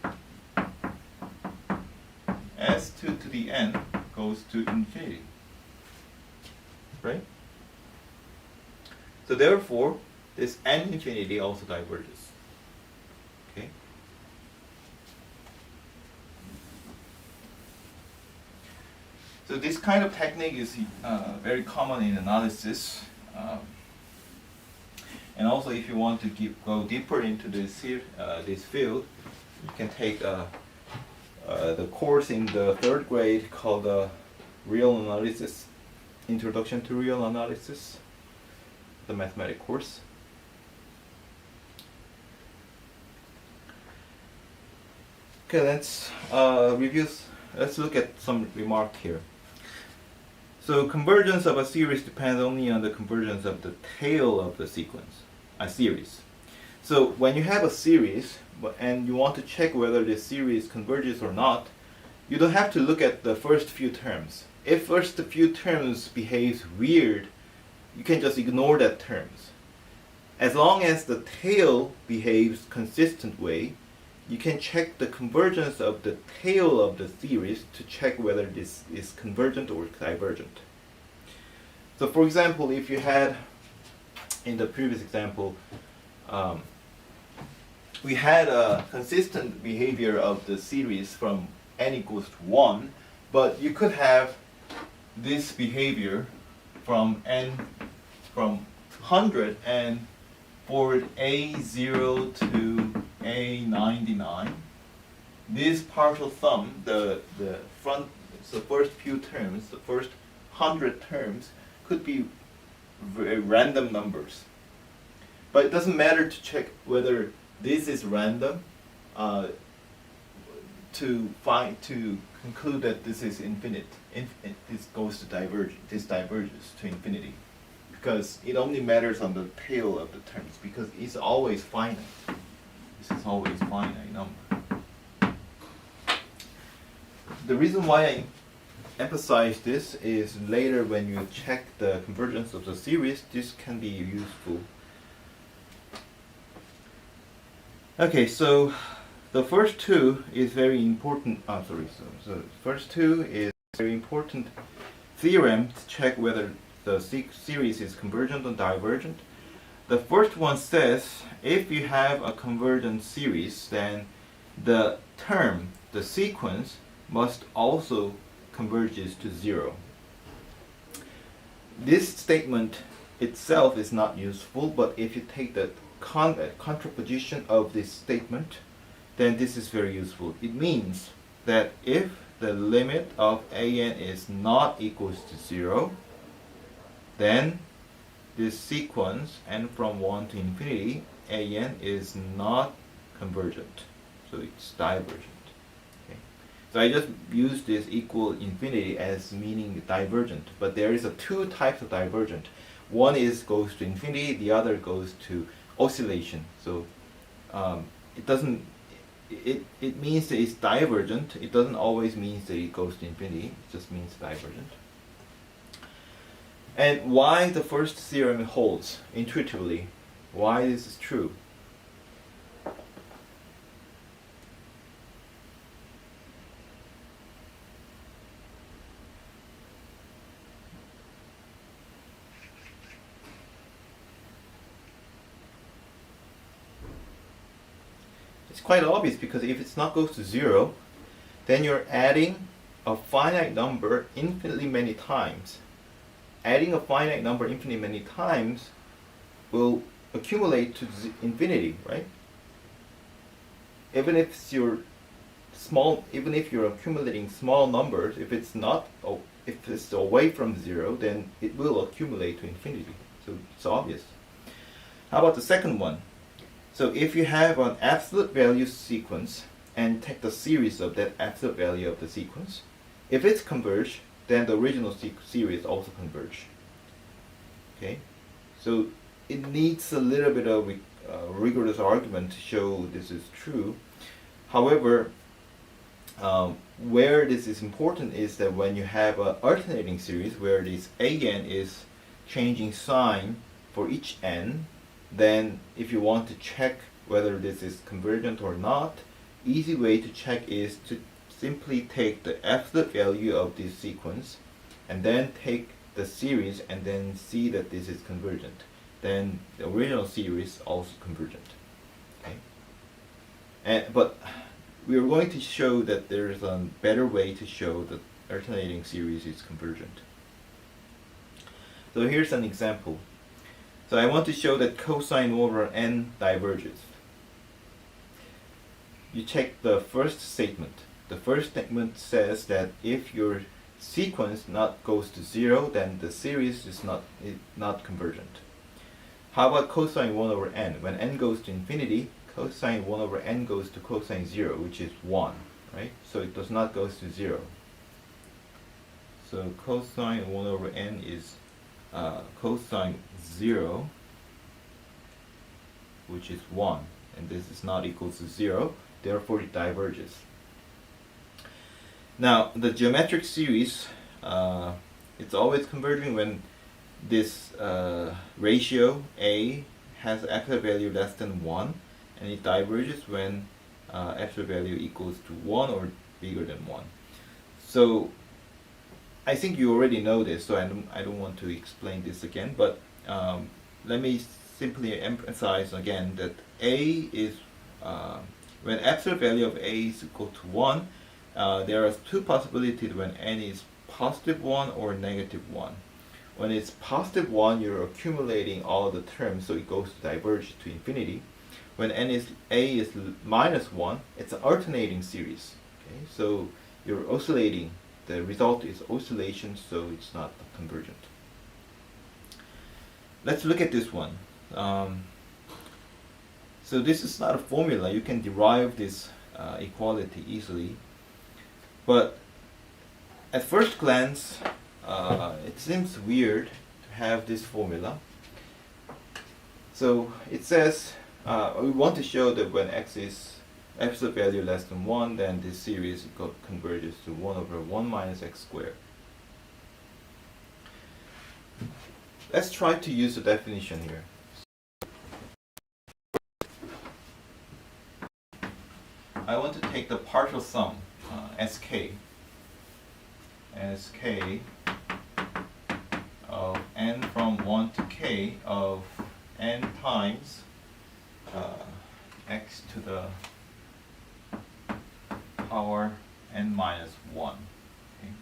S2 to the n goes to infinity, right? So therefore, this n infinity also diverges, okay? So this kind of technique is very common in analysis. And also, if you want to go deeper into this field, you can take the course in the 3rd grade called Real Analysis, Introduction to Real Analysis, the mathematics course. Okay, let's let's look at some remark here. So convergence of a series depends only on the convergence of the tail of the sequence, a series. So when you have a series and you want to check whether the series converges or not, you don't have to look at the first few terms. If first few terms behaves weird, you can just ignore that terms. As long as the tail behaves consistent way, you can check the convergence of the tail of the series to check whether this is convergent or divergent. So for example, if you had, in the previous example, we had a consistent behavior of the series from n equals to 1, but you could have this behavior from 100 and for A0 to A99, this partial sum, the first few terms, the first 100 terms, could be random numbers. But it doesn't matter to check whether this is random to conclude that this is infinite. This goes to diverge. This diverges to infinity, because it only matters on the tail of the terms, because it's always finite. This is always finite number. The reason why I emphasize this is later when you check the convergence of the series, this can be useful. Okay, so the first two is very important. So the first two is very important theorem to check whether the series is convergent or divergent. The first one says if you have a convergent series, then the term, the sequence, must also converges to zero. This statement itself is not useful, but if you take the contraposition of this statement, then this is very useful. It means that if the limit of an is not equals to 0, then this sequence n from 1 to infinity, an is not convergent, so it's divergent. Okay. So I just use this equal infinity as meaning divergent, but there is two types of divergent. One is goes to infinity, the other goes to oscillation. So it means that it's divergent. It doesn't always mean that it goes to infinity. It just means divergent. And why the first theorem holds intuitively, why this is true. It's quite obvious, because if it's not goes to 0, then you're adding a finite number infinitely many times. Adding a finite number infinitely many times will accumulate to infinity, right? Even if you're accumulating small numbers, if it's away from 0, then it will accumulate to infinity. So it's obvious. How about the second one? So if you have an absolute value sequence and take the series of that absolute value of the sequence, if it's converged, then the original series also converge. Okay, so it needs a little bit of rigorous argument to show this is true. However, where this is important is that when you have an alternating series where this an is changing sign for each n, then if you want to check whether this is convergent or not, easy way to check is to simply take the absolute value of this sequence and then take the series and then see that this is convergent. Then the original series also convergent. Okay? But we are going to show that there is a better way to show that alternating series is convergent. So here's an example. So I want to show that cosine over n diverges. You check the first statement. The first statement says that if your sequence not goes to 0, then the series is not convergent. How about cosine 1 over n? When n goes to infinity, cosine 1 over n goes to cosine 0, which is 1, right? So it does not go to 0. So cosine 1 over n is cosine 0, which is 1, and this is not equal to 0, therefore it diverges. Now the geometric series, it's always converging when this ratio a has absolute value less than 1, and it diverges when absolute value equals to 1 or bigger than 1. So I think you already know this, so I don't want to explain this again, but let me simply emphasize again that a is, when absolute value of a is equal to 1, there are two possibilities when n is positive 1 or negative 1. When it's positive 1, you're accumulating all the terms, so it goes to diverge to infinity. When a is minus 1, it's an alternating series. Okay? So you're oscillating. The result is oscillation, so it's not convergent. Let's look at this one. So this is not a formula. You can derive this equality easily. But at first glance, it seems weird to have this formula. So it says we want to show that when x is absolute value less than 1, then this series converges to 1 over 1 minus x squared. Let's try to use the definition here. I want to take the partial sum, sk of n from 1 to k of n times x to the power n minus 1. Okay.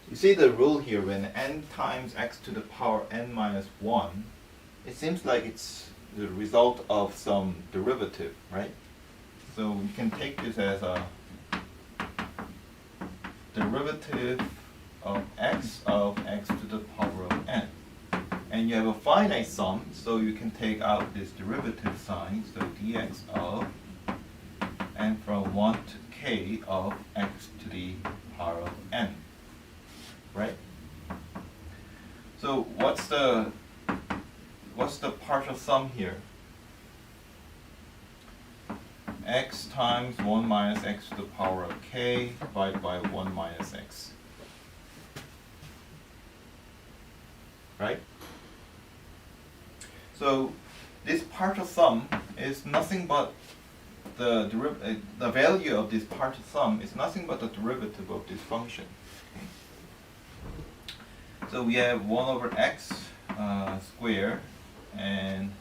You see the rule here, when n times x to the power n minus 1, it seems like it's the result of some derivative, right? So we can take this as a derivative of x to the power of n. And you have a finite sum, so you can take out this derivative sign, so dx of n from 1 to k of x to the power of n, right? So what's the partial sum here? X times 1 minus x to the power of k divided by 1 minus x. Right? So this partial sum is nothing but the value of this partial sum is nothing but the derivative of this function. Okay. So we have 1 over x squared, and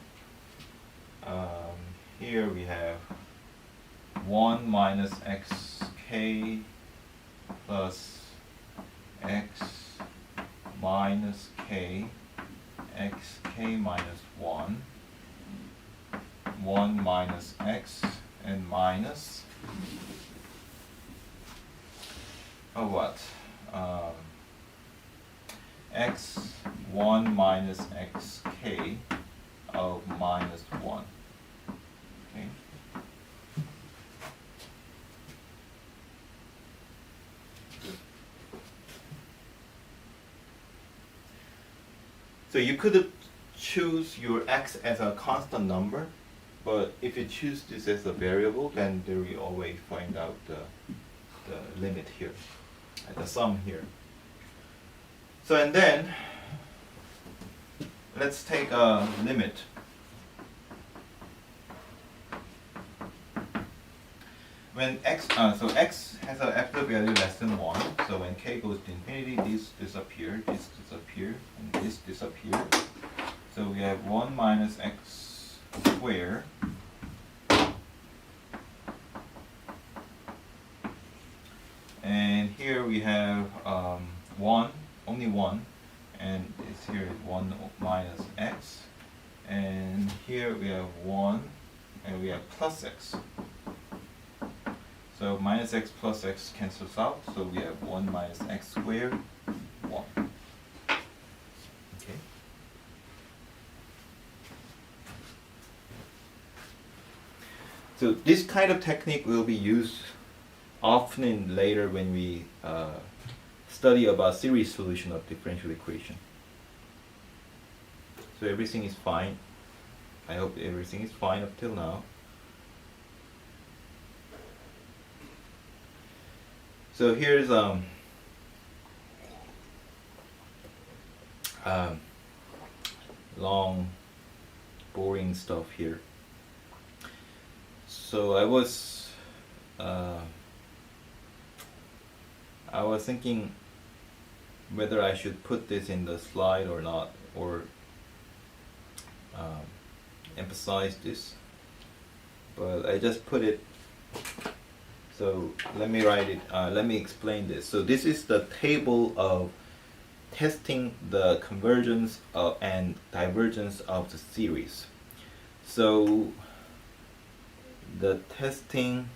here we have 1 minus xk plus x minus k, xk minus 1, 1 minus x, and minus, what? x1 minus xk of minus 1. Okay. So you could choose your x as a constant number, but if you choose this as a variable, then there we always find out the limit here, the sum here. So and then let's take a limit. When x has an absolute value less than 1, so when k goes to infinity, this disappears, and this disappears. So we have 1 minus x squared and here we have 1, only 1, and it's here 1 minus x, and here we have 1, and we have plus x. So minus x plus x cancels out, so we have 1 minus x squared, 1. Okay. So this kind of technique will be used often later when we study about series solution of differential equation. So everything is fine. I hope everything is fine up till now. So here's long, boring stuff here. So I was thinking whether I should put this in the slide or not, or emphasize this, but I just put it So let me write it. Let me explain this. So this is the table of testing the convergence and divergence of the series. So the testing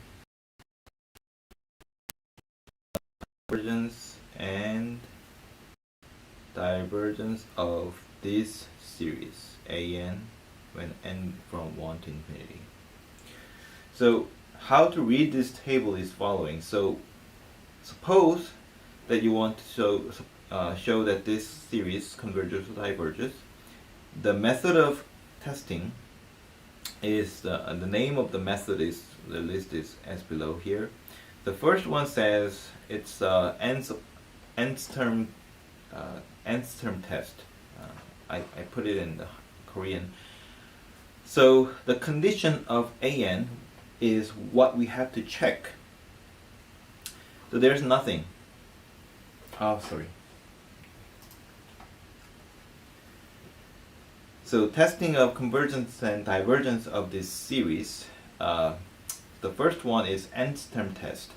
convergence and divergence of this series an when n from 1 to infinity. So how to read this table is following. So suppose that you want to show that this series converges or diverges. The method of testing is the name of the method is the list is as below here. The first one says it's nth term test. I put it in the Korean. So the condition of an is what we have to check. So there's nothing. Oh, sorry. So testing of convergence and divergence of this series, the first one is nth term test.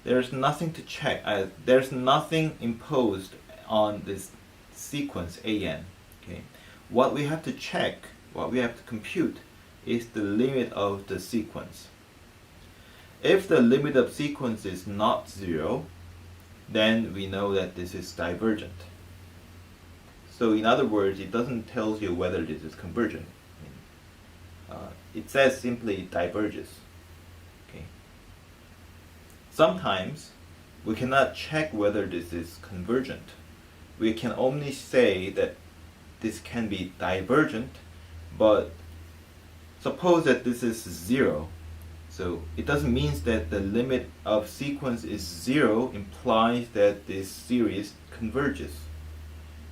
There's nothing to check. There's nothing imposed on this sequence an. Okay, what we have to check, what we have to compute, is the limit of the sequence. If the limit of sequence is not 0, then we know that this is divergent. So in other words, it doesn't tell you whether this is convergent. It says simply diverges. Okay. Sometimes we cannot check whether this is convergent. We can only say that this can be divergent, but suppose that this is 0. So it doesn't mean that the limit of sequence is 0 implies that this series converges.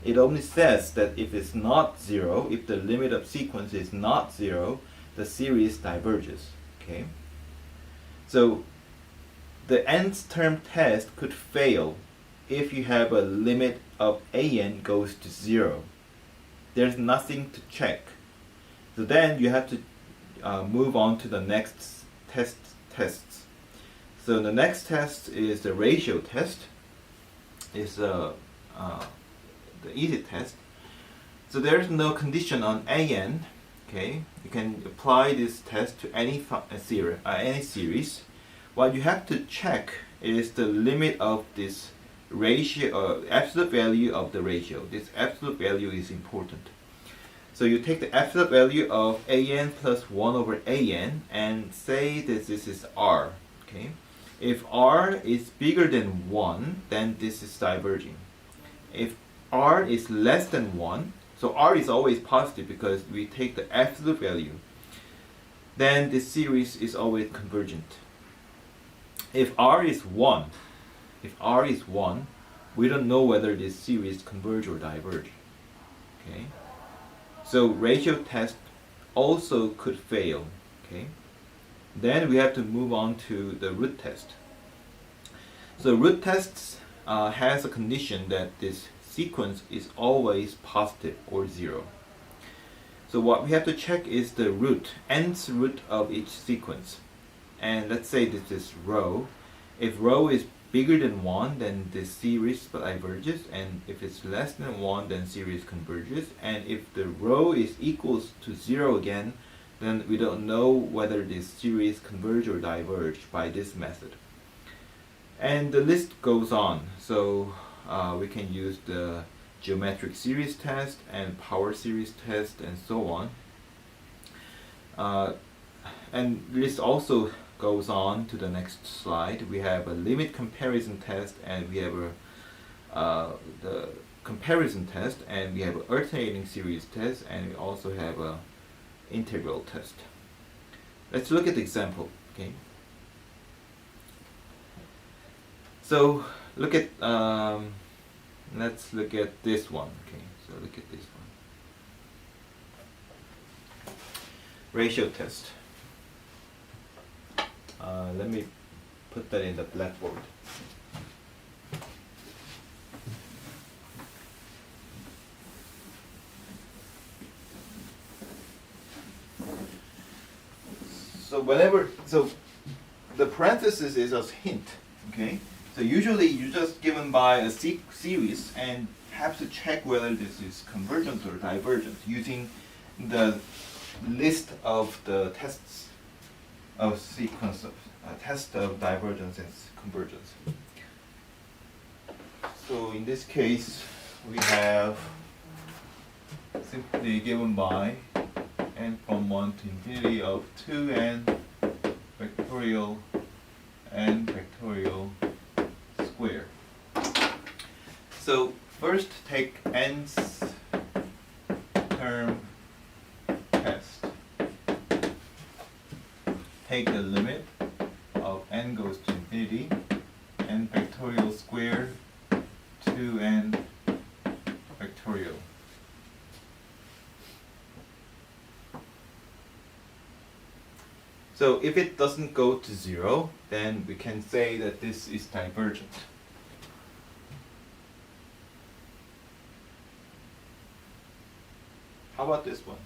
It only says that if it's not 0, if the limit of sequence is not 0, the series diverges. Okay? So the nth term test could fail if you have a limit of an goes to 0. There's nothing to check. So then you have to move on to the next tests. So the next test is the ratio test. Is the easy test. So there's no condition on an. Okay, you can apply this test to any series. What you have to check is the limit of this ratio, absolute value of the ratio. This absolute value is important. So you take the absolute value of an plus 1 over an and say that this is r. Okay, if r is bigger than 1, then this is diverging. If r is less than 1, so r is always positive because we take the absolute value, then this series is always convergent. If r is 1, we don't know whether this series converge or diverge. Okay, so ratio test also could fail. Okay, then we have to move on to the root test. So root tests has a condition that this sequence is always positive or 0. So what we have to check is the root, nth root of each sequence. And let's say this is rho. If rho is bigger than 1, then this series diverges, and if it's less than 1, then series converges. And if the rho is equals to 0 again, then we don't know whether this series converge or diverge by this method. And the list goes on. So we can use the geometric series test and power series test and so on. And list also goes on to the next slide. We have a limit comparison test, and we have the comparison test, and we have an alternating series test, and we also have a integral test. Let's look at the example. Okay. So look at let's look at this one. Okay. So look at this one. Ratio test. Let me put that in the blackboard. So the parenthesis is a hint. Okay, so usually you're just given by a series and have to check whether this is convergent or divergent using the list of the tests of sequence of test of divergence and convergence. So in this case, we have simply given by n from 1 to infinity of 2n factorial n factorial square. So first take nth term test. Take the limit of n goes to infinity, n factorial square 2n factorial. So if it doesn't go to 0, then we can say that this is divergent. How about this one?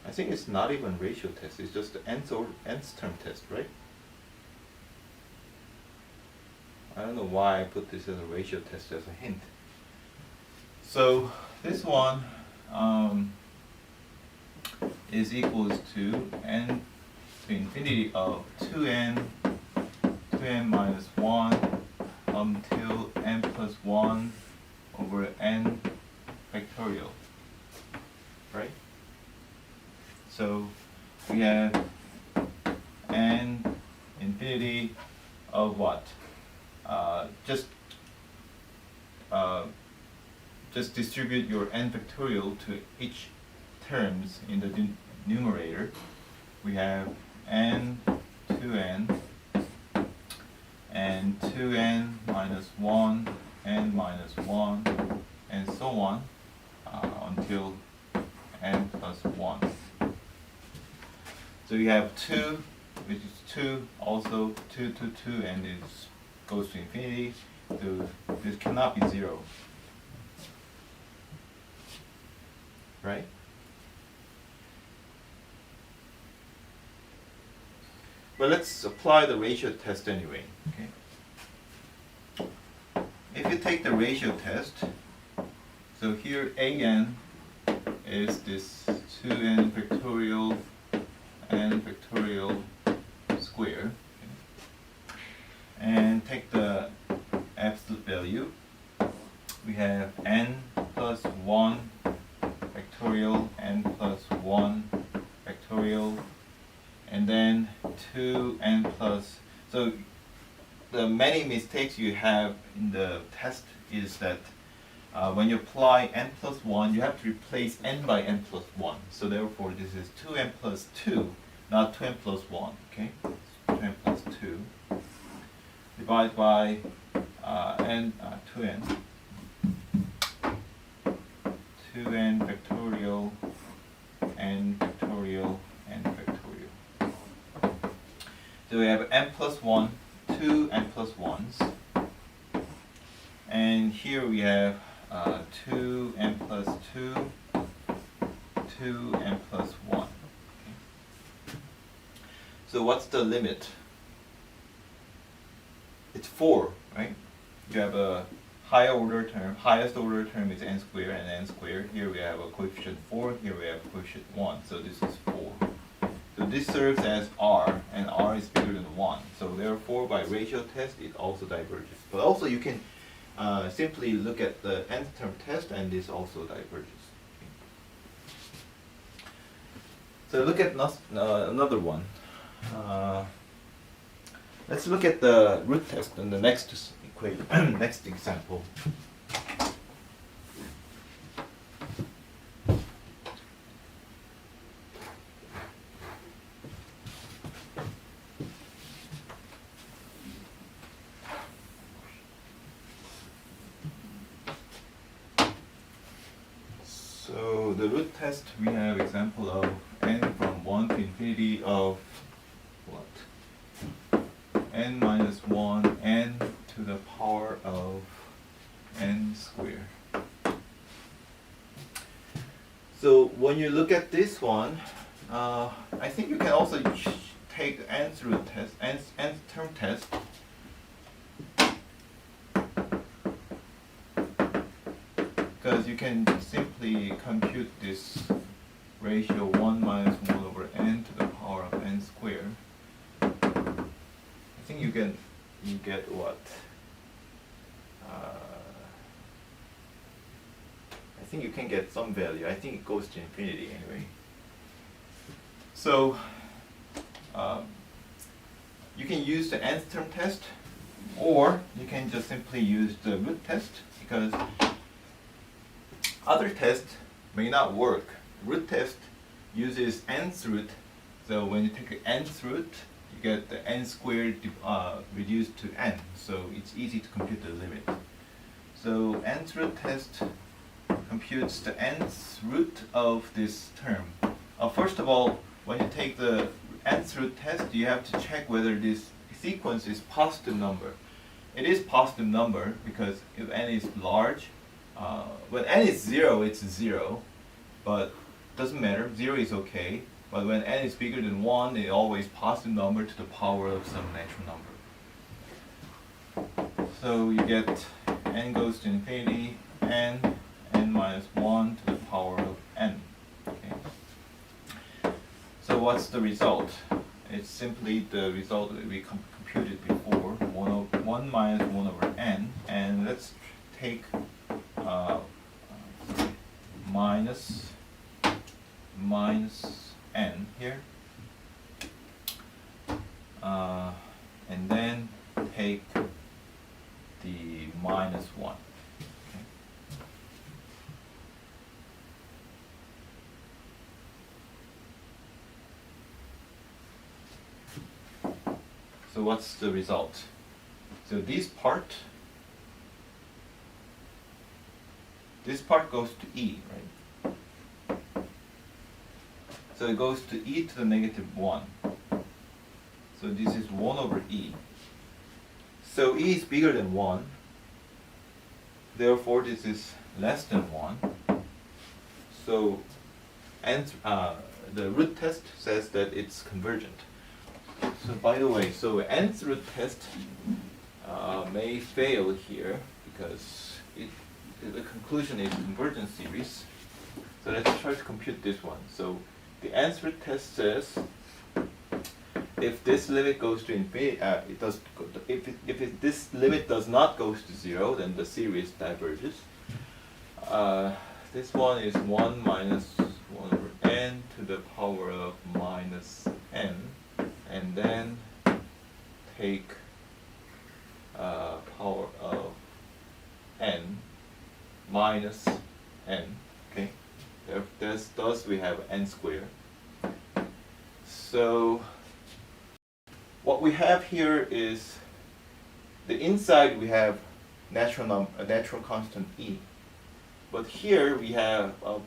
I think it's not even ratio test, it's just the nth term test, right? I don't know why I put this as a ratio test as a hint. So this one is equals to n to infinity of 2n minus 1 until n plus 1 over n factorial, right? So we have n infinity of what? Just distribute your n factorial to each terms in the numerator. We have n 2n and 2n minus 1, n minus 1, and so on until n plus 1. So you have 2, which is 2, also 2, 2, 2, and it goes to infinity. So this cannot be 0. Right? But let's apply the ratio test anyway. Okay. If you take the ratio test, so here an is this 2n factorial n factorial square, okay, and take the absolute value. We have n plus 1 factorial n plus 1 factorial, and then 2n plus. So the many mistakes you have in the test is that when you apply n plus 1, you have to replace n by n plus 1. So therefore, this is 2n plus 2, not 2n plus 1. Okay, 2n plus 2 divided by 2n. 2n factorial n factorial n factorial. So we have n plus 1, 2 n plus 1s. And here we have 2n plus 2, 2n plus 1. Okay. So what's the limit? It's 4, right? You have a higher order term, highest order term is n squared and n squared. Here we have a coefficient 4, here we have a coefficient 1, so this is 4. So this serves as r, and r is bigger than 1. So therefore, by ratio test, it also diverges. But also you can simply look at the nth term test, and this also diverges. So look at another one. Let's look at the root test in the next equation, next example. So the root test, we have example of n from 1 to infinity of what? n minus 1 n to the power of n squared. So when you look at this one, I think you can also take the nth root test, nth term test. Because you can simply compute this ratio 1 minus 1 over n to the power of n squared. I think you get what? I think you can get some value. I think it goes to infinity anyway. So you can use the nth term test, or you can just simply use the root test, because other tests may not work. Root test uses nth root, so when you take the nth root, you get the n squared reduced to n, so it's easy to compute the limit. So nth root test computes the nth root of this term. First of all, when you take the nth root test, you have to check whether this sequence is positive number. It is positive number because if n is large, when n is 0, it's 0, but doesn't matter, 0 is okay. But when n is bigger than 1, it's always positive number to the power of some natural number. So you get n goes to infinity, n minus 1 to the power of n. Okay. So what's the result? It's simply the result that we computed before, 1 minus 1 over n, and let's take minus n here, and then take the minus 1. Okay. So what's the result? So this part goes to e, right? So it goes to e to the negative 1. So this is 1 over e. So e is bigger than 1. Therefore, this is less than 1. So the root test says that it's convergent. So by the way, so nth root test may fail here because the conclusion is convergent series. So let's try to compute this one. So the nth root test says if this limit goes to infinity, if this limit does not go to 0, then the series diverges. This one is 1 minus 1 over n to the power of minus n, and then take power of n minus n. Okay, thus we have n squared. So what we have here is the inside we have a natural constant e, but here we have a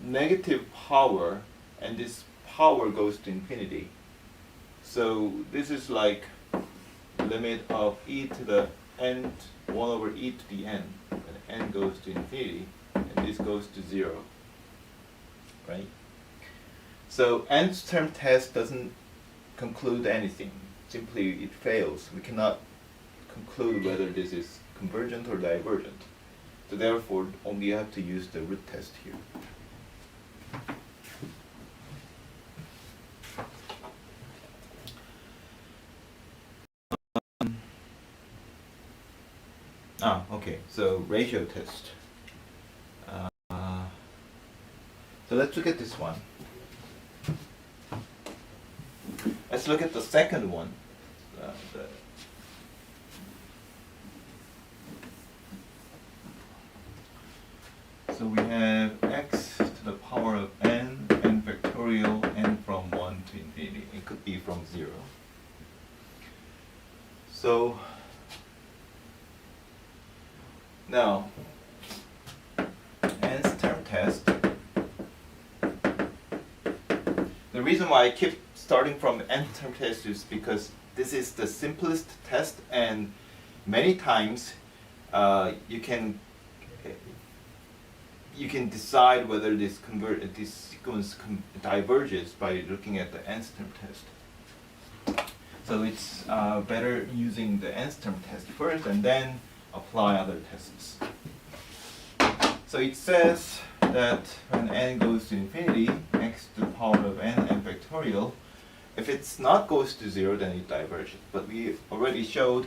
negative power, and this power goes to infinity. So this is like limit of e to the n, 1 over e to the n, and n goes to infinity, and this goes to 0, right? So nth term test doesn't conclude anything. Simply it fails. We cannot conclude whether this is convergent or divergent. So therefore, only have to use the root test here. Okay, so ratio test. So let's look at this one. Let's look at the second one. So we have x to the power of n factorial, n from 1 to infinity. It could be from 0. So now, nth term test. The reason why I keep starting from nth term test is because this is the simplest test, and many times you can decide whether this sequence diverges by looking at the nth term test. So it's better using the nth term test first and then apply other tests. So it says that when n goes to infinity, x to the power of n factorial, if it's not goes to 0, then it diverges. But we already showed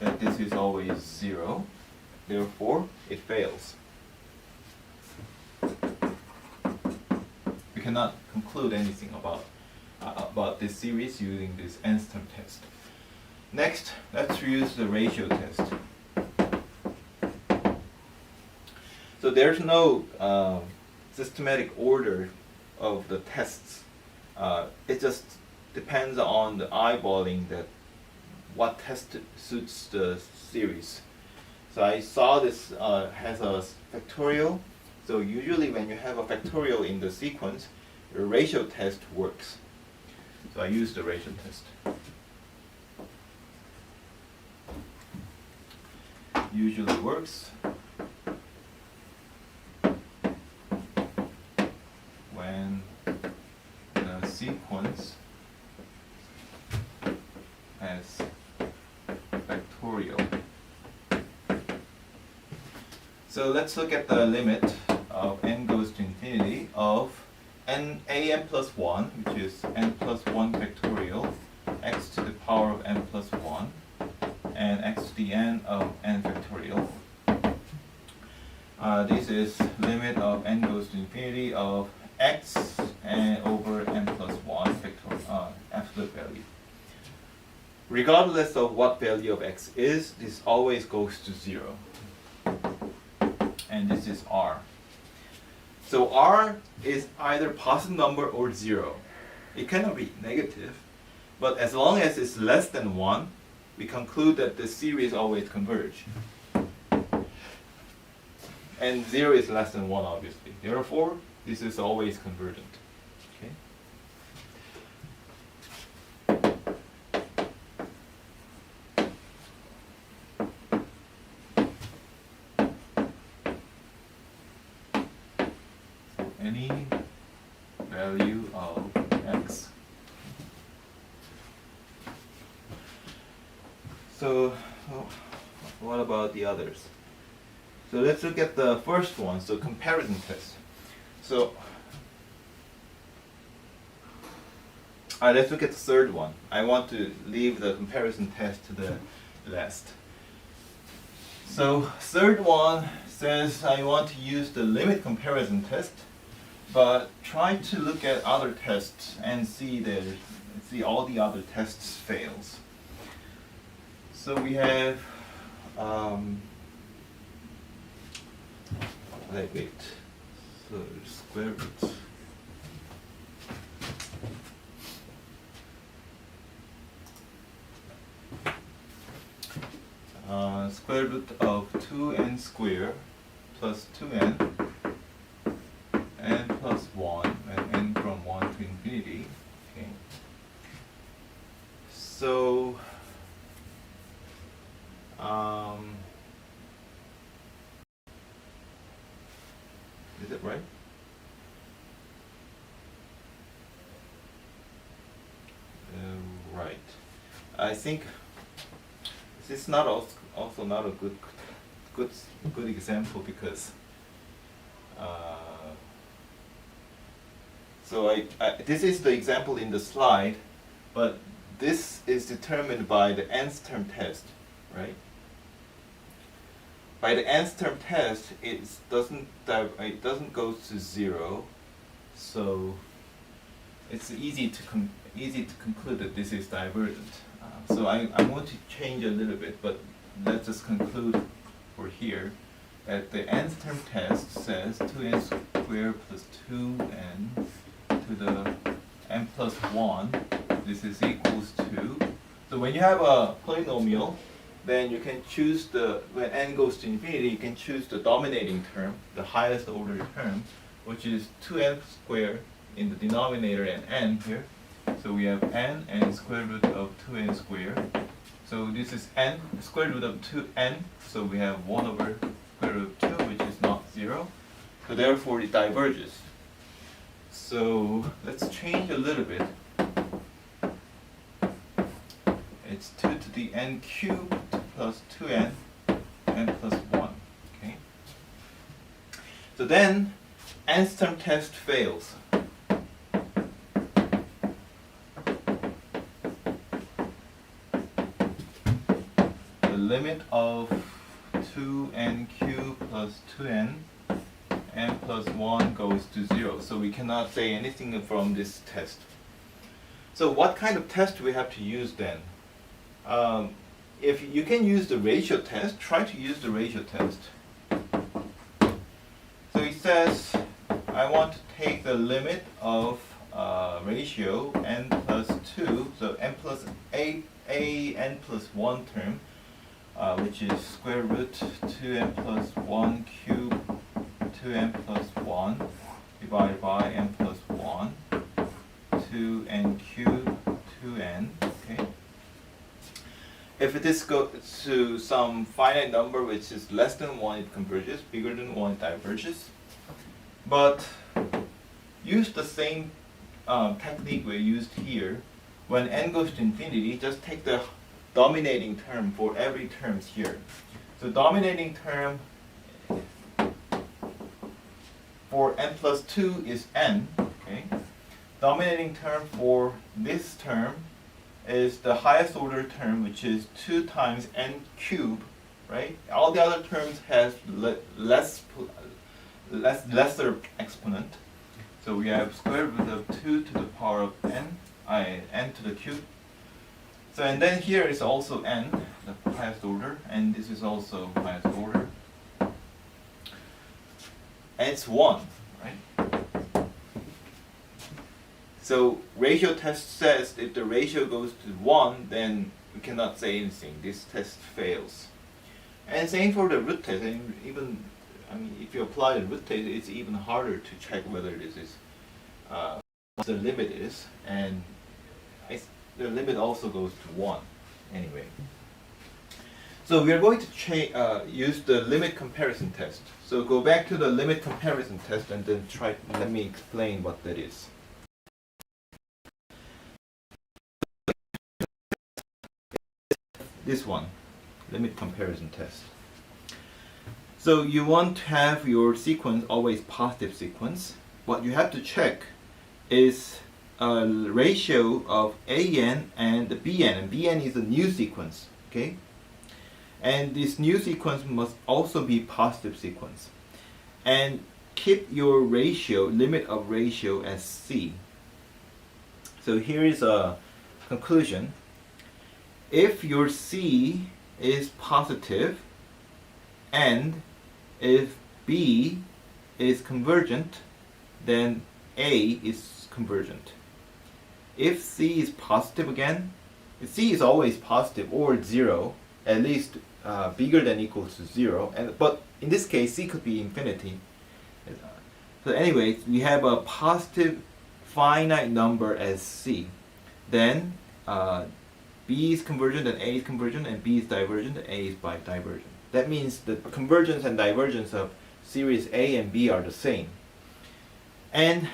that this is always 0, therefore it fails. We cannot conclude anything about this series using this nth term test. Next, let's use the ratio test. So there's no systematic order of the tests. It just depends on the eyeballing that what test suits the series. So I saw this has a factorial. So usually when you have a factorial in the sequence, the ratio test works. So I use the ratio test. Usually works when the sequence has factorial. So let's look at the limit of n goes to infinity of n plus 1, which is n plus 1 factorial, x to the power of n plus 1, and x to the n of n factorial. This is limit of n goes to infinity of x over n plus 1 factorial, absolute value. Regardless of what value of x is, this always goes to 0. And this is r. So r is either positive number or 0. It cannot be negative, but as long as it's less than 1, we conclude that the series always converge. And 0 is less than 1, obviously. Therefore, this is always convergent. Okay? So any value of x. So what about the others? So let's look at the first one, so comparison test. So let's look at the third one. I want to leave the comparison test to the last. So third one says I want to use the limit comparison test, but try to look at other tests and see all the other tests fails. So we have wait. So square root. Square root of 2n squared plus 2n n plus 1 and n from 1 to infinity. Okay. So is it right? Right. I think this is not also not a good example because so this is the example in the slide, but this is determined by the nth term test, right? By the nth term test, it doesn't go to 0, so it's easy to conclude that this is divergent. So I want to change a little bit, but let's just conclude for here that the nth term test says 2n squared plus 2n to the n plus 1. This is equals to. So when you have a polynomial, then you can choose when n goes to infinity, you can choose the dominating term, the highest order term, which is 2n squared in the denominator and n here, So we have n and square root of 2n squared. So this is n, square root of 2n. So we have 1 over square root of 2, which is not 0. So therefore it diverges. So let's change a little bit. It's 2 to the n cubed plus 2n, n plus 1. Okay. So then nth term test fails. The limit of 2n cubed plus 2n, n plus 1 goes to 0. So we cannot say anything from this test. So what kind of test do we have to use then? If you can use the ratio test, try to use the ratio test. So it says, I want to take the limit of ratio n plus 2, so n plus a n plus 1 term, which is square root 2n plus 1 cube 2n plus 1 divided by n plus 1, 2n cubed 2n, okay? If this goes to some finite number which is less than 1, it converges, bigger than 1, it diverges. But use the same technique we used here. When n goes to infinity, just take the dominating term for every term here. So dominating term for n plus 2 is n, okay? Dominating term for this term is the highest order term, which is 2 times n cubed, right? All the other terms has lesser exponent. So we have square root of 2 to the power of n, n to the cube. So and then here is also n, the highest order, and this is also highest order. And it's 1, right? So ratio test says if the ratio goes to 1, then we cannot say anything. This test fails. And same for the root test. And even, I mean, if you apply the root test, it's even harder to check whether this is what the limit is. And the limit also goes to 1 anyway. So we are going to use the limit comparison test. So go back to the limit comparison test and then let me explain what that is. This one, limit comparison test. So you want to have your sequence always positive sequence. What you have to check is a ratio of an and bn, and bn is a new sequence, okay? And this new sequence must also be positive sequence. And keep your ratio, limit of ratio as c. So here is a conclusion. If your c is positive and if b is convergent, then a is convergent. If c is positive again, c is always positive or 0, at least bigger than equals to 0, but in this case c could be infinity. So anyway, we have a positive finite number as c. Then b is convergent and a is convergent, and b is divergent and a is divergent. That means the convergence and divergence of series a and b are the same. And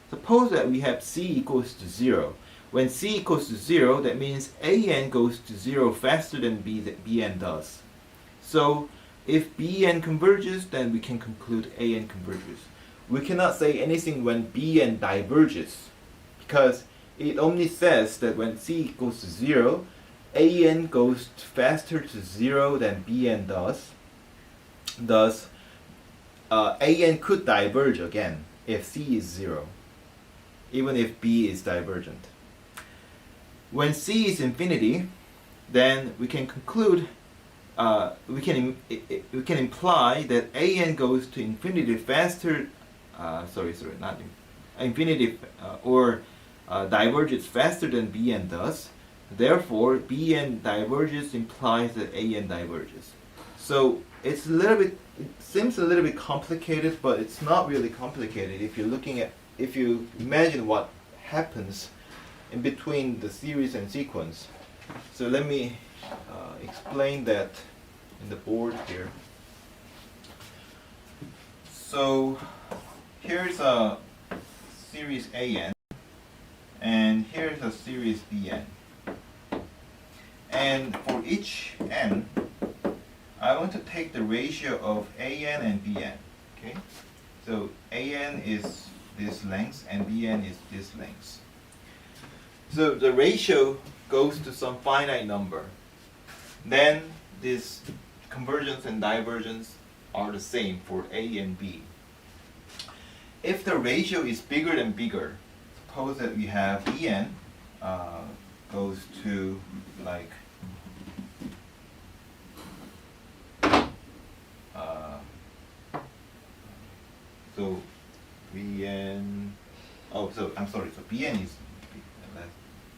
suppose that we have c equals to 0. When c equals to 0, that means an goes to 0 faster than bn does. So if bn converges, then we can conclude an converges. We cannot say anything when bn diverges, because it only says that when c equals to 0, an goes faster to 0 than bn does. Thus, an could diverge again if c is 0, even if b is divergent. When c is infinity, then we can conclude, we can imply that an goes to infinity faster. Not infinity, or diverges faster than bn does. Therefore, bn diverges implies that an diverges. So it seems a little bit complicated, but it's not really complicated if you imagine what happens in between the series and sequence. So let me explain that in the board here. So here's a series AN, and here's a series BN. And for each n, I want to take the ratio of AN and BN. Okay? So AN is this length and BN is this length. So the ratio goes to some finite number. Then this convergence and divergence are the same for A and B. If the ratio is bigger than bigger, suppose that we have EN goes to like so BN, oh, so I'm sorry, so BN is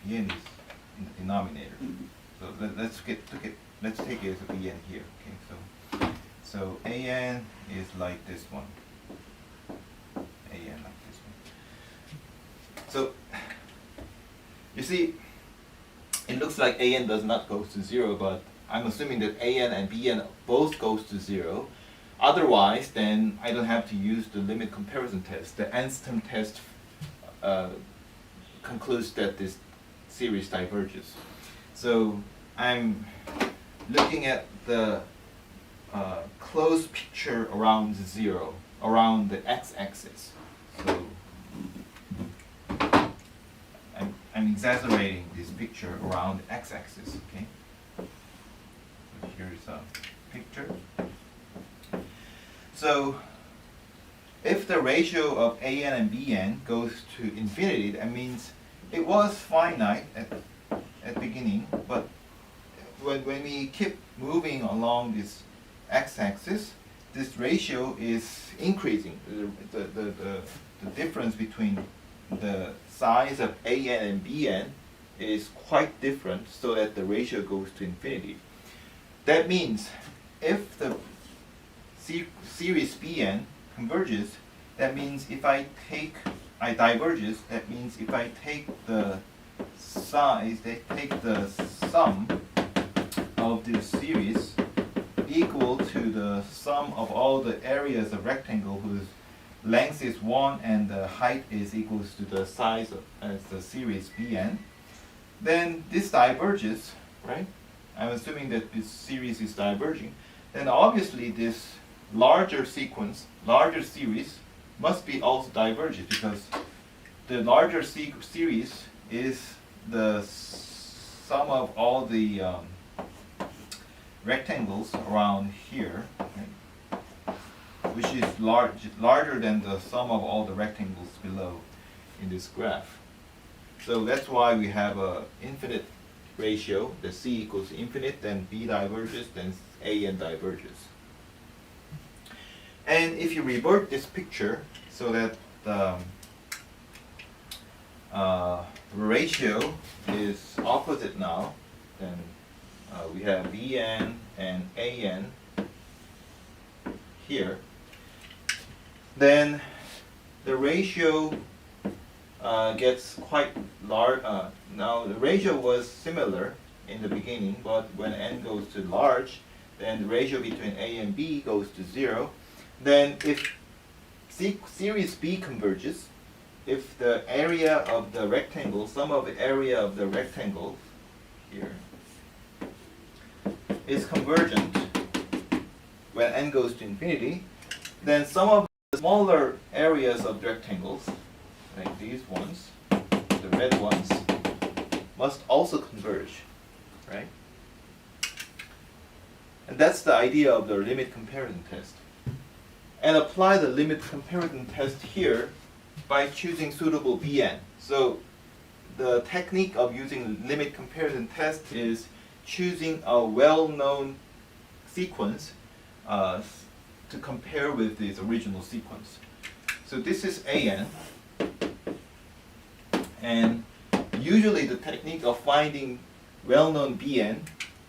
in the denominator. So let's take it as a BN here. Okay, so AN is like this one. AN like this one. So you see, it looks like AN does not go to 0, but I'm assuming that AN and BN both goes to 0. Otherwise, then I don't have to use the limit comparison test. The nth term test concludes that this series diverges. So I'm looking at the closed picture around 0, around the x-axis. So I'm exaggerating this picture around the x-axis. Okay. So here's a picture. So if the ratio of AN and BN goes to infinity, that means it was finite at beginning, but when we keep moving along this x-axis, this ratio is increasing. The difference between the size of AN and BN is quite different, so that the ratio goes to infinity. That means if the series BN converges, that means if I diverges, that means if I take the size, take the sum of this series equal to the sum of all the areas of rectangle whose length is 1 and the height is equals to the size as the series Bn, then this diverges, right? I'm assuming that this series is diverging. Then obviously this larger sequence, larger series must be also divergent, because the larger series is the sum of all the rectangles around here, right? Which is larger than the sum of all the rectangles below in this graph. So that's why we have a infinite ratio, the C equals infinite, then B diverges, then AN diverges. And if you revert this picture so that the ratio is opposite now, then we have Bn and An here, then the ratio gets quite large. Now the ratio was similar in the beginning, but when n goes to large, then the ratio between A and B goes to 0. Then if series B converges, if the area of the rectangle, sum of the area of the rectangle here is convergent when n goes to infinity, then some of the smaller areas of rectangles, like these ones, the red ones, must also converge, right? And that's the idea of the limit comparison test. And apply the limit comparison test here by choosing suitable Bn. So the technique of using limit comparison test is choosing a well-known sequence to compare with this original sequence. So this is An, and usually the technique of finding well-known Bn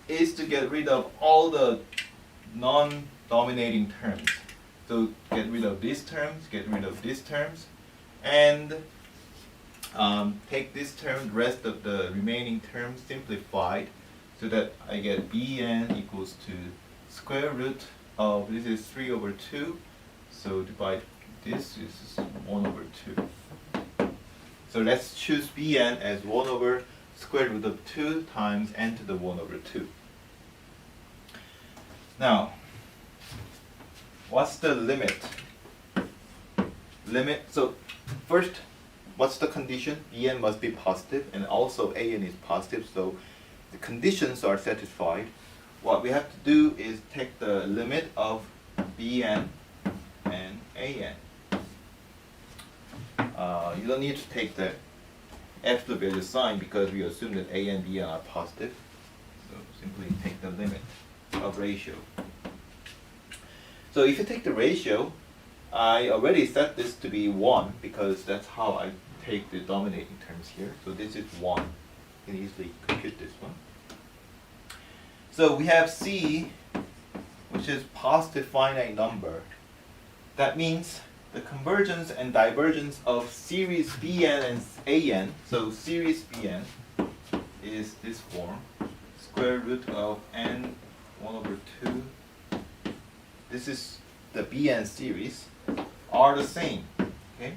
is to get rid of all the non-dominating terms. So get rid of these terms, get rid of these terms, and take this term, the rest of the remaining terms simplified, so that I get Bn equals to square root of, this is 3 over 2, so divide this is 1 over 2. So let's choose Bn as 1 over square root of 2 times n to the 1 over 2. Now, what's the limit? So first, what's the condition? Bn must be positive, and also An is positive, so the conditions are satisfied. What we have to do is take the limit of Bn and An. You don't need to take the absolute value sign because we assume that A and Bn are positive. So simply take the limit of ratio. So if you take the ratio, I already set this to be 1 because that's how I take the dominating terms here. So this is 1. You can easily compute this one. So we have C, which is positive finite number. That means the convergence and divergence of series Bn and An, so series Bn is this form, square root of n 1 over 2. This is the Bn series, are the same. Okay?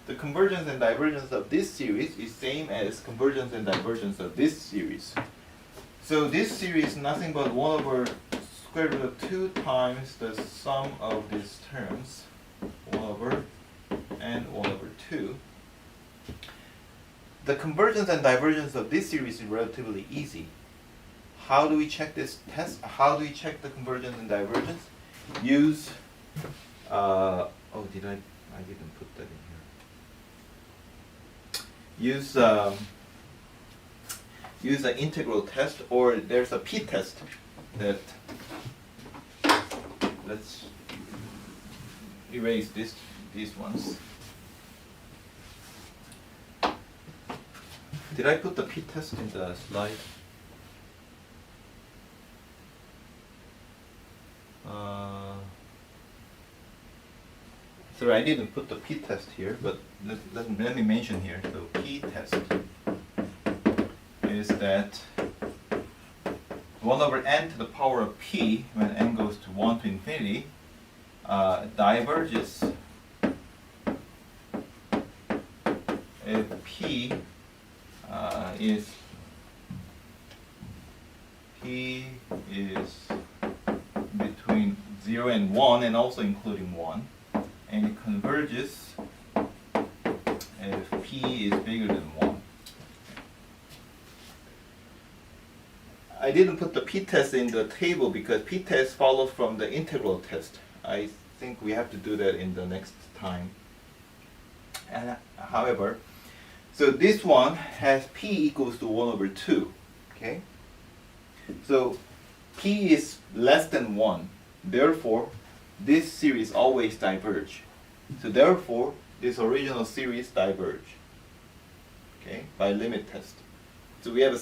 The convergence and divergence of this series is same as convergence and divergence of this series. So this series is nothing but 1 over square root of 2 times the sum of these terms, 1 over and 1 over 2. The convergence and divergence of this series is relatively easy. How do we check this test? How do we check the convergence and divergence? Use, I didn't put that in here. Use an integral test, or there's a p-test that, let's erase these ones. Did I put the p-test in the slide? Sorry, I didn't put the p-test here, but let me mention here. So p-test is that 1 over n to the power of p, when n goes to 1 to infinity, diverges if p is between 0 and 1, and also including 1, and it converges if p is bigger than 1. I didn't put the p-test in the table because p-test follows from the integral test. I think we have to do that in the next time. And, however, so this one has p equals to 1 over 2. Okay? So p is less than 1. Therefore, this series always diverge. So therefore, this original series diverge. Okay? By limit test. So we have a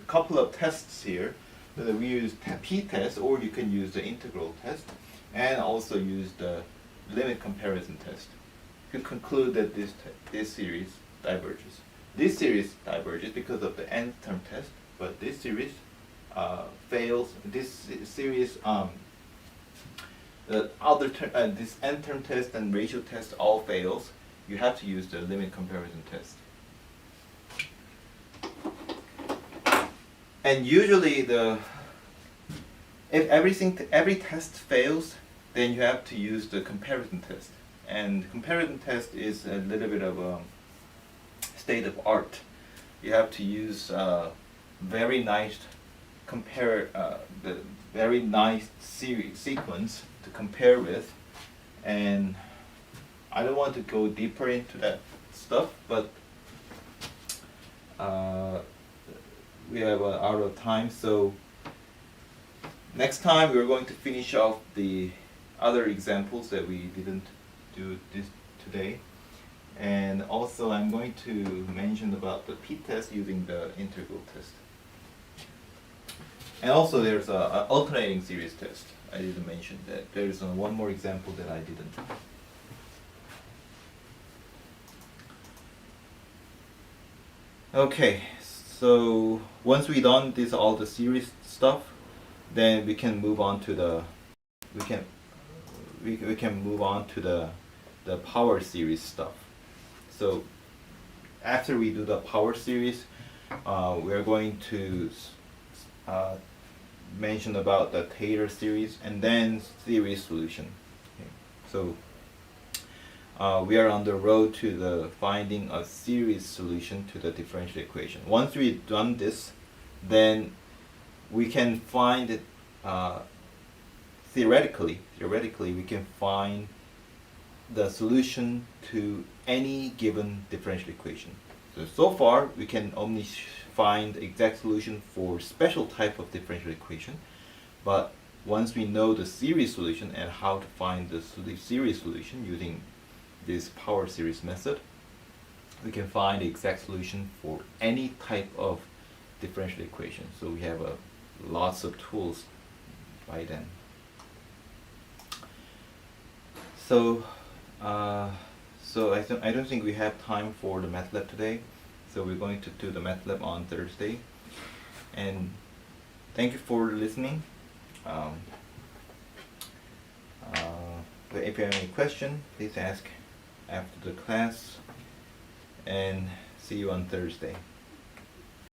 couple of tests here. So we use p-test, or you can use the integral test, and also use the limit comparison test to conclude that this series diverges. This series diverges because of the nth term test, but this series fails. This series, the other term, this nth term test and ratio test all fails. You have to use the limit comparison test. And usually, if every test fails, then you have to use the comparison test. And comparison test is a little bit of a state of art. You have to use very nice the very nice sequence to compare with. And I don't want to go deeper into that stuff, but we have out of time, so next time we're going to finish off the other examples that we didn't do this today, and also I'm going to mention about the p-test using the integral test, and also there's a alternating series test. I didn't mention that. There's one more example that I didn't. Okay, so once we done this all the series stuff, then we can move on to the we can move on to the power series stuff. So after we do the power series, we're going to uh, mention about the Taylor series and then series solution. Okay. So we are on the road to the finding a series solution to the differential equation. Once we've done this, then we can find it theoretically we can find the solution to any given differential equation. So far we can only find the exact solution for special type of differential equation, but once we know the series solution and how to find the series solution using this power series method, we can find the exact solution for any type of differential equation. So we have lots of tools by then. So I don't think we have time for the MATLAB today. So we're going to do the MATLAB on Thursday. And thank you for listening. If you have any question, please ask after the class. And see you on Thursday.